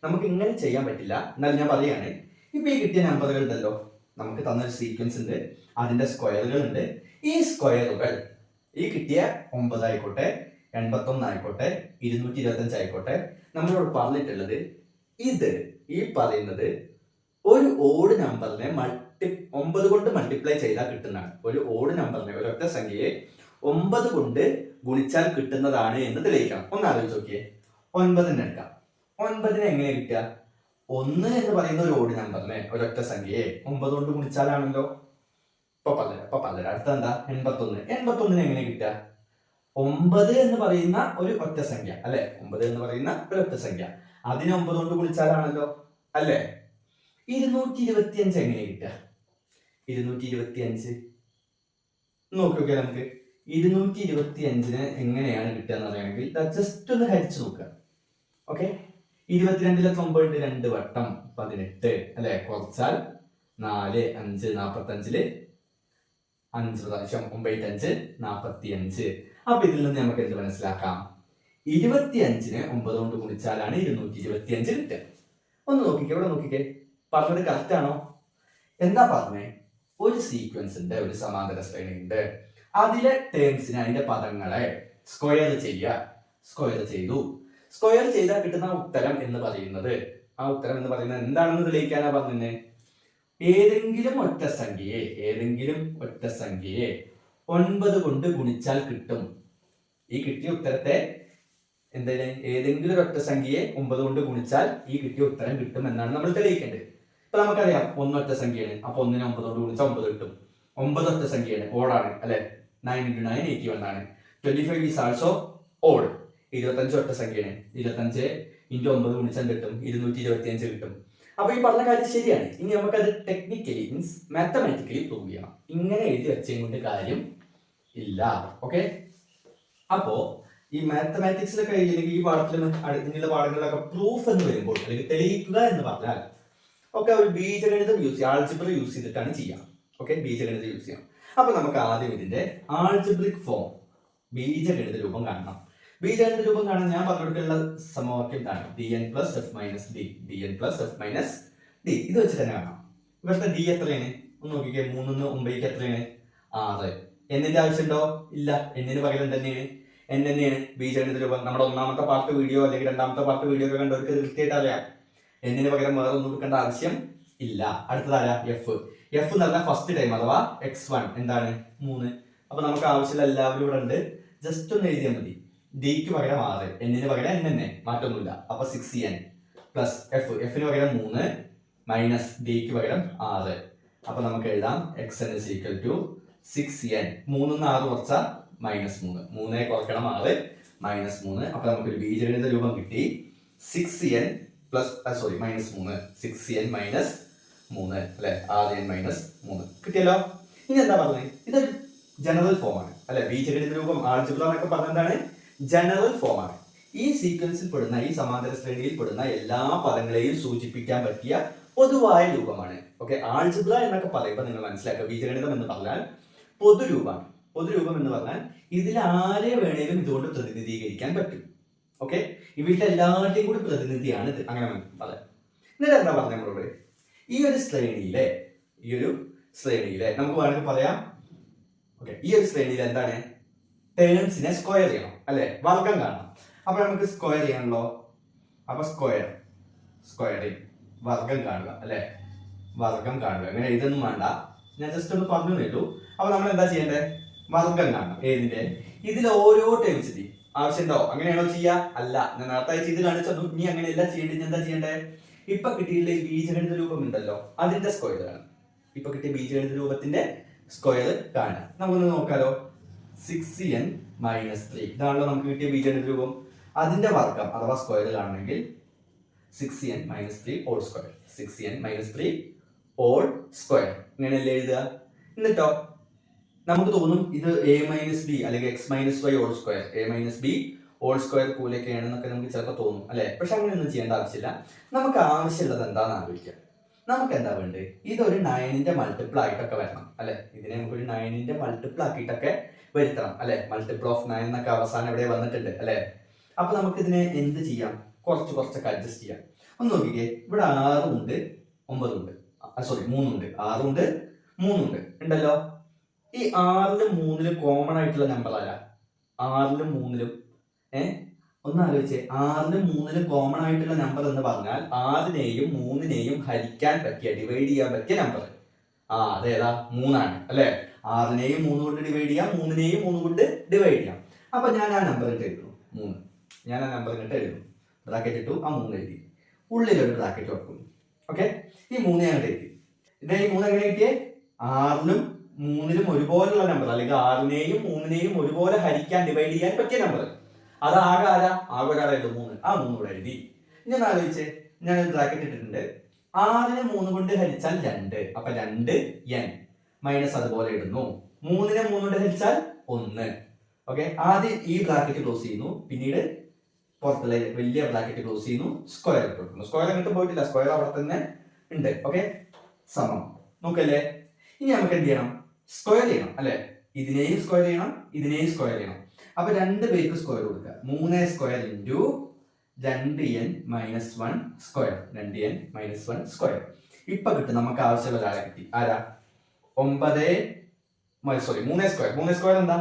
നമുക്ക് ഇങ്ങനെ ചെയ്യാൻ പറ്റില്ല. എന്നാലും ഞാൻ പറയുകയാണ്, ഇപ്പൊ ഈ കിട്ടിയ നമ്പറുകൾ ഉണ്ടല്ലോ, നമുക്ക് തന്നൊരു സീക്വൻസ് ഉണ്ട്, അതിന്റെ സ്ക്വയറുകൾ ഉണ്ട്. ഈ സ്ക്വയറുകൾ ഈ കിട്ടിയ 9 ആയിക്കോട്ടെ, 81 ആയിക്കോട്ടെ, 225 ആയിക്കോട്ടെ, നമ്മളോട് പറഞ്ഞിട്ടുള്ളത് ഇത് ഈ പറയുന്നത് ഒരു ഓഡ് നമ്പറിനെ 9 കൊണ്ട് മൾട്ടിപ്ലൈ ചെയ്താൽ കിട്ടുന്നതാണ്. ഒരു ഓഡ് നമ്പറിനെ, ഒരൊറ്റ സംഖ്യയെ 9 കൊണ്ട് ഗുണിച്ചാൽ കിട്ടുന്നതാണ് എന്ന് തെളിയിക്കണം. ഒന്ന് ആലോചിച്ച് നോക്കിയേ. 9 എടുക്കാം. 9 എങ്ങനെ കിട്ടുക? 1 എന്ന് പറയുന്ന ഒരു ഓഡ് നമ്പറിനെ ഒരൊറ്റ സംഖ്യയെ 9 കൊണ്ട് ഗുണിച്ചാലാണല്ലോ. ഇപ്പൊ പറഞ്ഞുതരാം. അടുത്ത എന്താ? 81. 81 എങ്ങനെ കിട്ടുക? 9 എന്ന് പറയുന്ന ഒരു ഒറ്റ സംഖ്യ അല്ലെ, 9 എന്ന് പറയുന്ന ഒരു ഒറ്റ സംഖ്യ, അതിനെ 9 കൊണ്ട് ഗുണിച്ചാലാണല്ലോ അല്ലെ. 225 എങ്ങനെ കിട്ടുക? 225 നോക്കിയൊക്കെ നമുക്ക് 225 എങ്ങനെയാണ് കിട്ടുക എന്ന് അറിയണമെങ്കിൽ ജസ്റ്റ് ഒന്ന് ഹരിച്ചു നോക്കുക. ഓക്കെ, 22 9 2 വട്ടം 18 അല്ലെ, കുറച്ചാൽ 4 5 45 5 പ്രാവശ്യം 9 5 45. അപ്പൊ ഇതിൽ നിന്ന് നമുക്ക് എന്ത് മനസ്സിലാക്കാം? 25 9 കൊണ്ട് ഗുണിച്ചാലാണ് 225 കിട്ടുക. ഒന്ന് നോക്കിക്കേ, ഇവിടെ നോക്കിക്കേ, പറഞ്ഞത് കറക്റ്റ് ആണോ? എന്താ പറഞ്ഞേ? ഒരു സീക്വൻസ് ഉണ്ട്, ഒരു സമാന്തര ശ്രേണി ഉണ്ട്, അതിലെ ടേംസിനെ, അതിന്റെ പദങ്ങളെ സ്ക്വയർ ചെയ്യുക. സ്ക്വയർ ചെയ്തു. സ്ക്വയർ ചെയ്താൽ കിട്ടുന്ന ഉത്തരം എന്ന് പറയുന്നത്, ആ ഉത്തരം എന്ന് പറയുന്നത് എന്താണെന്ന് തെളിയിക്കാനാ പറഞ്ഞത്. ഏതെങ്കിലും ഒറ്റ സംഖ്യയെ 9 കൊണ്ട് ഗുണിച്ചാൽ കിട്ടും. ഈ കിട്ടിയ ഉത്തരത്തെ എന്താണ്? ഏതെങ്കിലും ഒരു ഒറ്റ സംഖ്യയെ 9 കൊണ്ട് ഗുണിച്ചാൽ ഈ കിട്ടിയ ഉത്തരം കിട്ടും എന്നാണ് നമ്മൾ തെളിയിക്കേണ്ടത്. ഇപ്പൊ നമുക്കറിയാം 1 ഒറ്റ സംഖ്യയാണ്, അപ്പൊ 1 9 കൊണ്ട് ഗുണിച്ചാൽ 9 കിട്ടും. 9 ഒറ്റ സംഖ്യയാണ്, ഓടാണ് അല്ലെ, 9 × 9 81 ആണ്. 25 ഈസ് ആൾസോ ഓഡ്. 25 ഒറ്റ സംഖ്യയാണ്, 25 × 9 ഗുണിച്ചാൽ കിട്ടും 225 കിട്ടും. അപ്പൊ ഈ പറഞ്ഞ കാര്യം ശരിയാണ്. ഇനി നമുക്കത് ടെക്നിക്കലി മീൻസ് മാത്തമാറ്റിക്കലി പ്രൂവ് ചെയ്യണം. ഇങ്ങനെ എഴുതി വെച്ചും കൊണ്ട് കാര്യം ഇല്ല. ഓക്കെ, അപ്പോ ഈ മാത്തമാറ്റിക്സിലൊക്കെ അല്ലെങ്കിൽ ഈ പാഠത്തിലും അടുത്തുള്ള പാഠങ്ങളിലൊക്കെ പ്രൂഫ് എന്ന് വരുമ്പോൾ അല്ലെങ്കിൽ തെളിയിക്കുക എന്ന് പറഞ്ഞാൽ ഒക്കെ ഒരു ബീജഗണിതം യൂസ് ചെയ്യാം, ആൾജിബ്ര യൂസ് ചെയ്തിട്ടാണ് ചെയ്യാം. ഓക്കെ, ബീജഗണിതം യൂസ് ചെയ്യാം. അപ്പൊ നമുക്ക് ആദ്യം ഇതിന്റെ ആൾജിബ്രിക് ഫോം, ബീജഗണിത രൂപം കാണണം. ബീജഗണിത രൂപം കാണാൻ ഞാൻ പറഞ്ഞിട്ടുള്ള സമവാക്യം എന്താണ്? dn + f - d, dn + f - d. ഇത് വെച്ച് തന്നെ കാണാം. ഇവിടുത്തെ d എത്രയാണ്? ഒന്ന് നോക്കിക്കേ, 3 ന്ന് 9 എത്രയാണ്? 6. എന്നിന്റെ ആവശ്യമുണ്ടോ? ഇല്ല. എന്നിന് പകരം തന്നെയാണ് n തന്നെയാണ് ബീജഗണിത രൂപം. നമ്മുടെ ഒന്നാമത്തെ പാർട്ട് വീഡിയോ അല്ലെങ്കിൽ രണ്ടാമത്തെ പാർട്ട് വീഡിയോ ഒക്കെ കണ്ടവർക്ക് കൃത്യമായിട്ട് അറിയാം. എന്നിന് പകരം വേറെ ഒന്നും കൊടുക്കേണ്ട ആവശ്യം ഇല്ല. അടുത്തതാരാ? എഫ്. എഫ് എന്ന് പറഞ്ഞാൽ ഫസ്റ്റ് ടൈം അഥവാ x1 എന്താണ്? 3. അപ്പൊ നമുക്ക് ആവശ്യമുള്ള എല്ലാവരും ഇവിടെ ഉണ്ട്. ജസ്റ്റ് ഒന്ന് എഴുതിയാൽ മതി. ഡിക്ക് പകരം 6, എന്നിന് പകരം n തന്നെ, മാറ്റൊന്നുമില്ല. അപ്പൊ 6n പ്ലസ് എഫ്, എഫിന് പകരം 3 മൈനസ് ഡിക്ക് പകരം 6. അപ്പൊ നമുക്ക് എഴുതാം xn = 6n. 3 ന്ന് 6 കുറച്ചാൽ -3, 3 കുറക്കണം 6 -3. അപ്പൊ നമുക്കൊരു ബീജഗണിത രൂപം കിട്ടി. 6n -3, 6n - 3 അല്ലെ, 6n - 3 കിട്ടിയല്ലോ. ഇനി എന്താ പറഞ്ഞത്? ഇതൊരു ജനറൽ ഫോം ആണ് അല്ലെ. ബീജഗണിത രൂപം ആൾജിബ്ര എന്നൊക്കെ പറഞ്ഞ എന്താണ്? ജനറൽ ഫോം ആണ്. ഈ സീക്വൻസിൽ പെടുന്ന, ഈ സമാന്തര ശ്രേണിയിൽ പെടുന്ന എല്ലാ പദങ്ങളെയും സൂചിപ്പിക്കാൻ പറ്റിയ പൊതുവായ രൂപമാണ്. ഓക്കെ, ആൾജിബ്ര എന്നൊക്കെ പറയുമ്പോൾ നിങ്ങൾ മനസ്സിലാക്കുക, ബീജഗണിതം എന്ന് പറഞ്ഞാൽ പൊതുരൂപമാണ്. പൊതുരൂപം എന്ന് പറഞ്ഞാൽ ഇതിൽ ആരെ വേണേലും ഇതുകൊണ്ട് പ്രതിനിധീകരിക്കാൻ പറ്റും. ഓക്കെ, ഇവരുടെ എല്ലാവരുടെയും കൂടി പ്രതിനിധിയാണ് ഇത്, അങ്ങനെ പറയാം. എന്നിട്ട് എന്താ പറഞ്ഞ നമ്മളോട്? ഈ ഒരു ശ്രേണിയിലെ നമുക്ക് വേണമെങ്കിൽ പറയാം, ഓക്കെ, ഈ ഒരു ശ്രേണിയിൽ എന്താണ്? ടേംസിനെ സ്ക്വയർ ചെയ്യണം അല്ലെ, വർഗം കാണണം. അപ്പൊ നമുക്ക് സ്ക്വയർ ചെയ്യണല്ലോ. അപ്പൊ സ്ക്വയറിങ് വർഗം കാണുക അല്ലെ, വർഗം കാണുക. അങ്ങനെ ഇതൊന്നും വേണ്ട, ഞാൻ ജസ്റ്റ് ഒന്ന് പറഞ്ഞു തരൂ. അപ്പൊ നമ്മൾ എന്താ ചെയ്യേണ്ടത്? വർഗം കാണണം. ഏതിന്റെ? ഇതിൽ ഓരോ ടേംസിന്റെയും ആവശ്യമുണ്ടോ? അങ്ങനെയാണോ ചെയ്യാ? അല്ല, ഞാൻ നേരത്തെ ചെയ്ത് കാണിച്ചതും. ഇനി അങ്ങനെയല്ല ചെയ്യേണ്ടത്. എന്താ ചെയ്യേണ്ടത്? ഇപ്പൊ കിട്ടിയിട്ടുള്ള ഈ ബീജഗണിത രൂപം ഉണ്ടല്ലോ, അതിന്റെ സ്ക്വയർ കാണാം. ഇപ്പൊ കിട്ടിയ ബീജഗണിത രൂപത്തിന്റെ സ്ക്വയർ കാണാം. നമുക്കൊന്ന് നോക്കാലോ. 6n - 3 ഇതാണല്ലോ നമുക്ക് കിട്ടിയ ബീജഗണിത രൂപം. അതിന്റെ വർഗം അഥവാ സ്ക്വയർ കാണണമെങ്കിൽ 6n - 3 whole square, 6n - 3 whole square ഇങ്ങനെയല്ലേ എഴുതുക. എന്നിട്ടോ നമുക്ക് തോന്നും ഇത് a - b അല്ലെങ്കിൽ x - y whole square, a - b whole square പോലെയൊക്കെയാണെന്നൊക്കെ നമുക്ക് ചിലപ്പോൾ തോന്നും അല്ലെ. പക്ഷെ അങ്ങനെയൊന്നും ചെയ്യേണ്ട ആവശ്യമില്ല. നമുക്ക് ആവശ്യമുള്ളത് എന്താണെന്ന് ആലോചിക്കാം. നമുക്ക് എന്താ വേണ്ടത്? ഇതൊരു 9ന്റെ മൾട്ടിപ്പിൾ ആയിട്ടൊക്കെ വരണം അല്ലെ. ഇതിനെ നമുക്കൊരു 9ന്റെ മൾട്ടിപ്പിൾ ആക്കിയിട്ടൊക്കെ വരുത്തണം അല്ലെ. മൾട്ടിപ്പിൾ ഓഫ് 9 എന്നൊക്കെ അവസാനം ഇവിടെ വന്നിട്ടുണ്ട് അല്ലെ. അപ്പൊ നമുക്ക് ഇതിനെ എന്ത് ചെയ്യാം? കുറച്ചൊക്കെ അഡ്ജസ്റ്റ് ചെയ്യാം. ഒന്ന് നോക്കിക്കേ, ഇവിടെ 6 ഉണ്ട് 9 ഉണ്ട്, 3 ഉണ്ട്, 6 ഉണ്ട് 3 ഉണ്ട് ഉണ്ടല്ലോ. ഈ 6ലും 3ലും കോമൺ ആയിട്ടുള്ള നമ്പർ അല്ല. 6ലും 3ലും ഒന്ന് ആലോചിച്ചേ, 6ലും 3ലും കോമൺ ആയിട്ടുള്ള നമ്പർ എന്ന് പറഞ്ഞാൽ 6നെയും 3നെയും ഹരിക്കാൻ പറ്റിയ, ഡിവൈഡ് ചെയ്യാൻ പറ്റിയ നമ്പർ അതേതാ? 3 ആണ് അല്ലെ. 6നെയും 3 കൊണ്ട് ഡിവൈഡ് ചെയ്യാം, 3നെയും 3 കൊണ്ട് ഡിവൈഡ് ചെയ്യാം. അപ്പൊ ഞാൻ ആ നമ്പർ ഇട്ട് എഴുതുന്നു 3. ഞാൻ ആ നമ്പർ ഇട്ട് എഴുതുന്നു, ബ്രാക്കറ്റ് ഇട്ടു, ആ 3 എഴുതി. ഉള്ളിലൊരു ബ്രാക്കറ്റ് വെക്കും. ഓക്കെ, ഈ 3 ഞങ്ങൾ എഴുതി. ഈ 3 എങ്ങനെ കിട്ടിയേ? 6നും 3നും ഒരുപോലുള്ള നമ്പർ, അല്ലെങ്കിൽ 6നെയും 3നെയും ഒരുപോലെ ഹരിക്കാൻ ഡിവൈഡ് ചെയ്യാൻ പറ്റിയ നമ്പർ. അത് ആകെ ഒരാളായിട്ട് 3. ആ 3 ഇവിടെ എഴുതി. ഇനി ഒന്ന് ആലോചിച്ച്, ഞാൻ ഒരു ബ്രാക്കറ്റ് ഇട്ടിട്ടുണ്ട്. 6നെ 3 കൊണ്ട് ഹരിച്ചാൽ 2, അപ്പൊ 2n മൈനസ് അതുപോലെ ഇടുന്നു. 3നെ 3 കൊണ്ട് ഹരിച്ചാൽ 1. ഓക്കെ, ആദ്യം ഈ ബ്രാക്കറ്റ് ക്ലോസ് ചെയ്യുന്നു, പിന്നീട് പുറത്തുള്ള വലിയ ബ്രാക്കറ്റ് ക്ലോസ് ചെയ്യുന്നു, സ്ക്വയർ ഇട്ട് കൊടുക്കുന്നു. സ്ക്വയർ അങ്ങോട്ട് പോയിട്ടില്ല, സ്ക്വയർ അവിടെ തന്നെ ഉണ്ട്. ഓക്കെ, സമം നോക്കല്ലേ. ഇനി നമുക്ക് എന്ത് ചെയ്യണം? സ്ക്വയർ ചെയ്യണം അല്ലെ. ഇതിനെയും സ്ക്വയർ ചെയ്യണം, ഇതിനെയും സ്ക്വയർ ചെയ്യണം. അപ്പൊ 2 പേർക്ക് സ്ക്വയർ കൊടുക്കുക. 3 square into 2n minus 1 square. 2n minus 1 square. ഇപ്പൊ കിട്ടും നമുക്ക് ആവശ്യമുള്ള ഒരാളെ കിട്ടി. ആരാ? 3 സ്ക്വയർ എന്താ?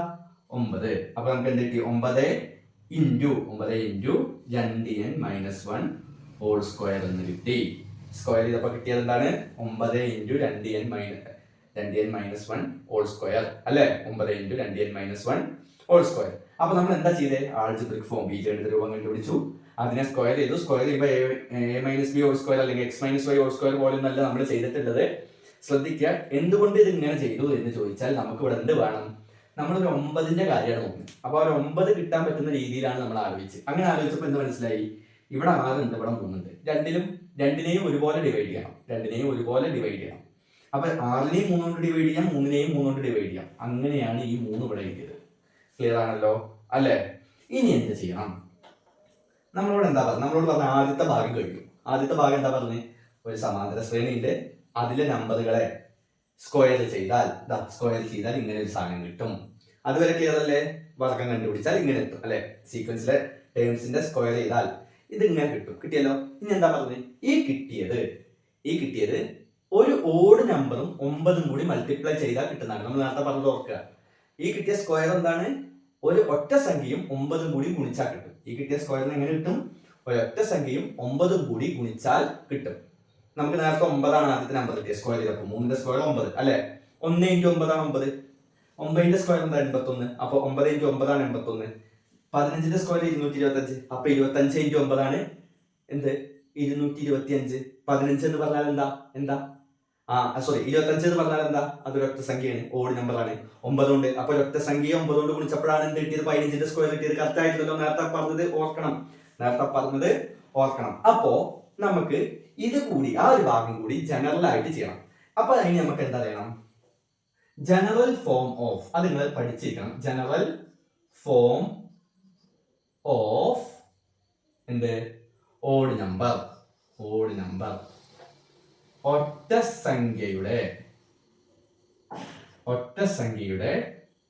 9. അപ്പൊ നമുക്ക് എന്ത് കിട്ടി? 9 into 2n minus 1 whole square എന്ന് കിട്ടി. സ്ക്വയർ ചെയ്തപ്പോ കിട്ടിയത് എന്താണ്? 9 into 2n minus 1 whole square അല്ലെ. 9 into 2n minus 1 whole square. അപ്പൊ നമ്മൾ എന്താ ചെയ്തേ? ആൾജിബ്രിക് ഫോം ബീജഗണിത രൂപം കണ്ടുപിടിച്ചു. അതിനെ സ്ക്വയർ ചെയ്തു. സ്ക്വയർ ചെയ്യുമ്പോൾ a minus b whole square അല്ലെങ്കിൽ x minus y whole square പോലെ നല്ല നമ്മൾ ചെയ്തിട്ടുള്ളത്. ശ്രദ്ധിക്കുക, എന്തുകൊണ്ട് ഇത് ഇങ്ങനെ ചെയ്തു എന്ന് ചോദിച്ചാൽ നമുക്ക് ഇവിടെ എന്ത് വേണം? നമ്മളൊരു 9ന്റെ കാര്യമാണ് നോക്കുന്നത്. അപ്പൊ ഒരു 9 കിട്ടാൻ പറ്റുന്ന രീതിയിലാണ് നമ്മൾ ആലോചിച്ചത്. അങ്ങനെ ആലോചിച്ചപ്പോൾ എന്ത് മനസ്സിലായി? ഇവിടെ 6 ഉണ്ട്, ഇവിടെ 3 ഉണ്ട്. രണ്ടിനെയും ഒരുപോലെ ഡിവൈഡ് ചെയ്യണം. അപ്പൊ 6നെയും 3 കൊണ്ട് ഡിവൈഡ് ചെയ്യാം, 3നെയും 3 കൊണ്ട് ഡിവൈഡ് ചെയ്യാം. അങ്ങനെയാണ് ഈ 3 ഇവിടെ എഴുതിയത്. ക്ലിയർ ആണല്ലോ അല്ലെ? ഇനി എന്ത് ചെയ്യണം? നമ്മളോട് എന്താ പറഞ്ഞത്? നമ്മളോട് പറഞ്ഞ ആദ്യത്തെ ഭാഗം കഴിഞ്ഞു. ആദ്യത്തെ ഭാഗം എന്താ പറഞ്ഞത്? ഒരു സമാന്തര ശ്രേണി ഉണ്ട്, അതിലെ നമ്പറുകളെ സ്ക്വയർ ചെയ്താൽ ഇങ്ങനെ ഒരു സാധനം കിട്ടും. അതുവരെ ക്ലിയർ അല്ലേ? വർഗം കണ്ടുപിടിച്ചാൽ ഇങ്ങനെ എത്തും അല്ലെ. സീക്വൻസിലെ ടേംസിന്റെ സ്ക്വയർ ചെയ്താൽ ഇത് ഇങ്ങനെ കിട്ടും. കിട്ടിയല്ലോ. ഇനി എന്താ പറഞ്ഞത്? ഈ കിട്ടിയത് ഒരു ഓഡ് നമ്പറും 9ഉം കൂടി മൾട്ടിപ്ലൈ ചെയ്താൽ കിട്ടുന്നതാണ്. നമ്മൾ നേരത്തെ പറഞ്ഞത് ഓർക്കുക. ഈ കിട്ടിയ സ്ക്വയർ എന്താണ്? ഒരു ഒറ്റ സംഖ്യയും 9ഉം കൂടി ഗുണിച്ചാൽ കിട്ടും. ഈ കിട്ടിയ സ്ക്വയറിന് എങ്ങനെ കിട്ടും? ഒരൊറ്റ സംഖ്യയും 9ഉം കൂടി ഗുണിച്ചാൽ കിട്ടും. നമുക്ക് നേരത്തെ 9 ആദ്യത്തെ നമ്പർ കിട്ടിയ സ്ക്വയർ ചെയ്തപ്പോൾ 3ന്റെ സ്ക്വയർ 9 അല്ലെ. 1 ഇൻറ്റു 9 ആണ് 9. 9ന്റെ സ്ക്വയർ എന്താ? 81. അപ്പൊ 9 ഇൻറ്റു 9 ആണ് 81. 15ന്റെ സ്ക്വയർ 225. അപ്പൊ 25 ഇൻറ്റു 9 ആണ് എന്ത്? 225. 15 എന്ന് പറഞ്ഞാൽ എന്താ? 25 എന്ന് പറഞ്ഞാൽ എന്താ? അതൊരൊറ്റ സംഖ്യയാണ്, ഓഡ് നമ്പർ ആണ്. 9 ഉണ്ട്. അപ്പൊ ഒരൊറ്റ സംഖ്യ 9 കൊണ്ട് ഗുണിച്ചപ്പോഴാണ് എന്ത് കിട്ടിയത്? 15ന്റെ സ്ക്വയർ കിട്ടിയത്. കറക്റ്റ് ആയിട്ടല്ലോ നേരത്തെ പറഞ്ഞത് ഓർക്കണം. അപ്പോ നമുക്ക് ഇത് കൂടി, ആ ഒരു ഭാഗം കൂടി ജനറൽ ആയിട്ട് ചെയ്യണം. അപ്പൊ അതിന് നമുക്ക് എന്താ ചെയ്യണം? ജനറൽ ഫോം ഓഫ്, അത് നിങ്ങൾ പഠിച്ചിരിക്കണം. ജനറൽ ഫോം ഓഫ് എന്ത്? Odd number. ഒറ്റ സംഖ്യയുടെ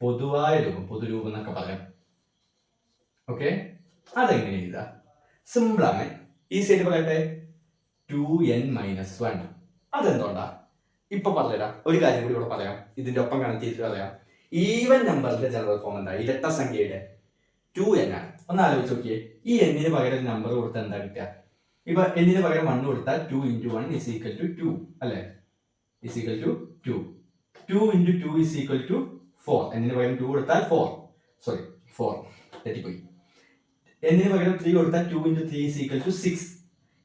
പൊതുവായ രൂപം, പൊതുരൂപം എന്നൊക്കെ പറയാം. ഓക്കെ, അതെങ്ങനെ എഴുതാ? സിമ്പിൾ ആണ്, ഈസി ആയിട്ട് പറയട്ടെ. 2n minus 1. അതെന്തോണ്ടാ? ഇപ്പൊ പറഞ്ഞുതരാം. ഒരു കാര്യം കൂടി ഇവിടെ പറയാം, ഇതിന്റെ ഒപ്പം കണക്ട് ചെയ്തിട്ട് പറയാം. ഈവൻ നമ്പറിന്റെ ജനറൽ ഫോം എന്താ? ഇരട്ട സംഖ്യയുടെ 2n ആണ്. ഒന്ന് ആലോചിച്ച് നോക്കിയേ. ഈ n പകരം നമ്പർ കൊടുത്താൽ എന്താ കിട്ടുക? ഇപ്പൊ n പകരം 1 കൊടുത്താൽ 2 into 1 is equal to 2 അല്ലെ. is equal to 2. 2 into 2 is equal to 4. n പകരം 2 കൊടുത്താൽ 4 തെറ്റിപ്പോയി. n പകരം 3 കൊടുത്താൽ 2 into 3 is equal to 6.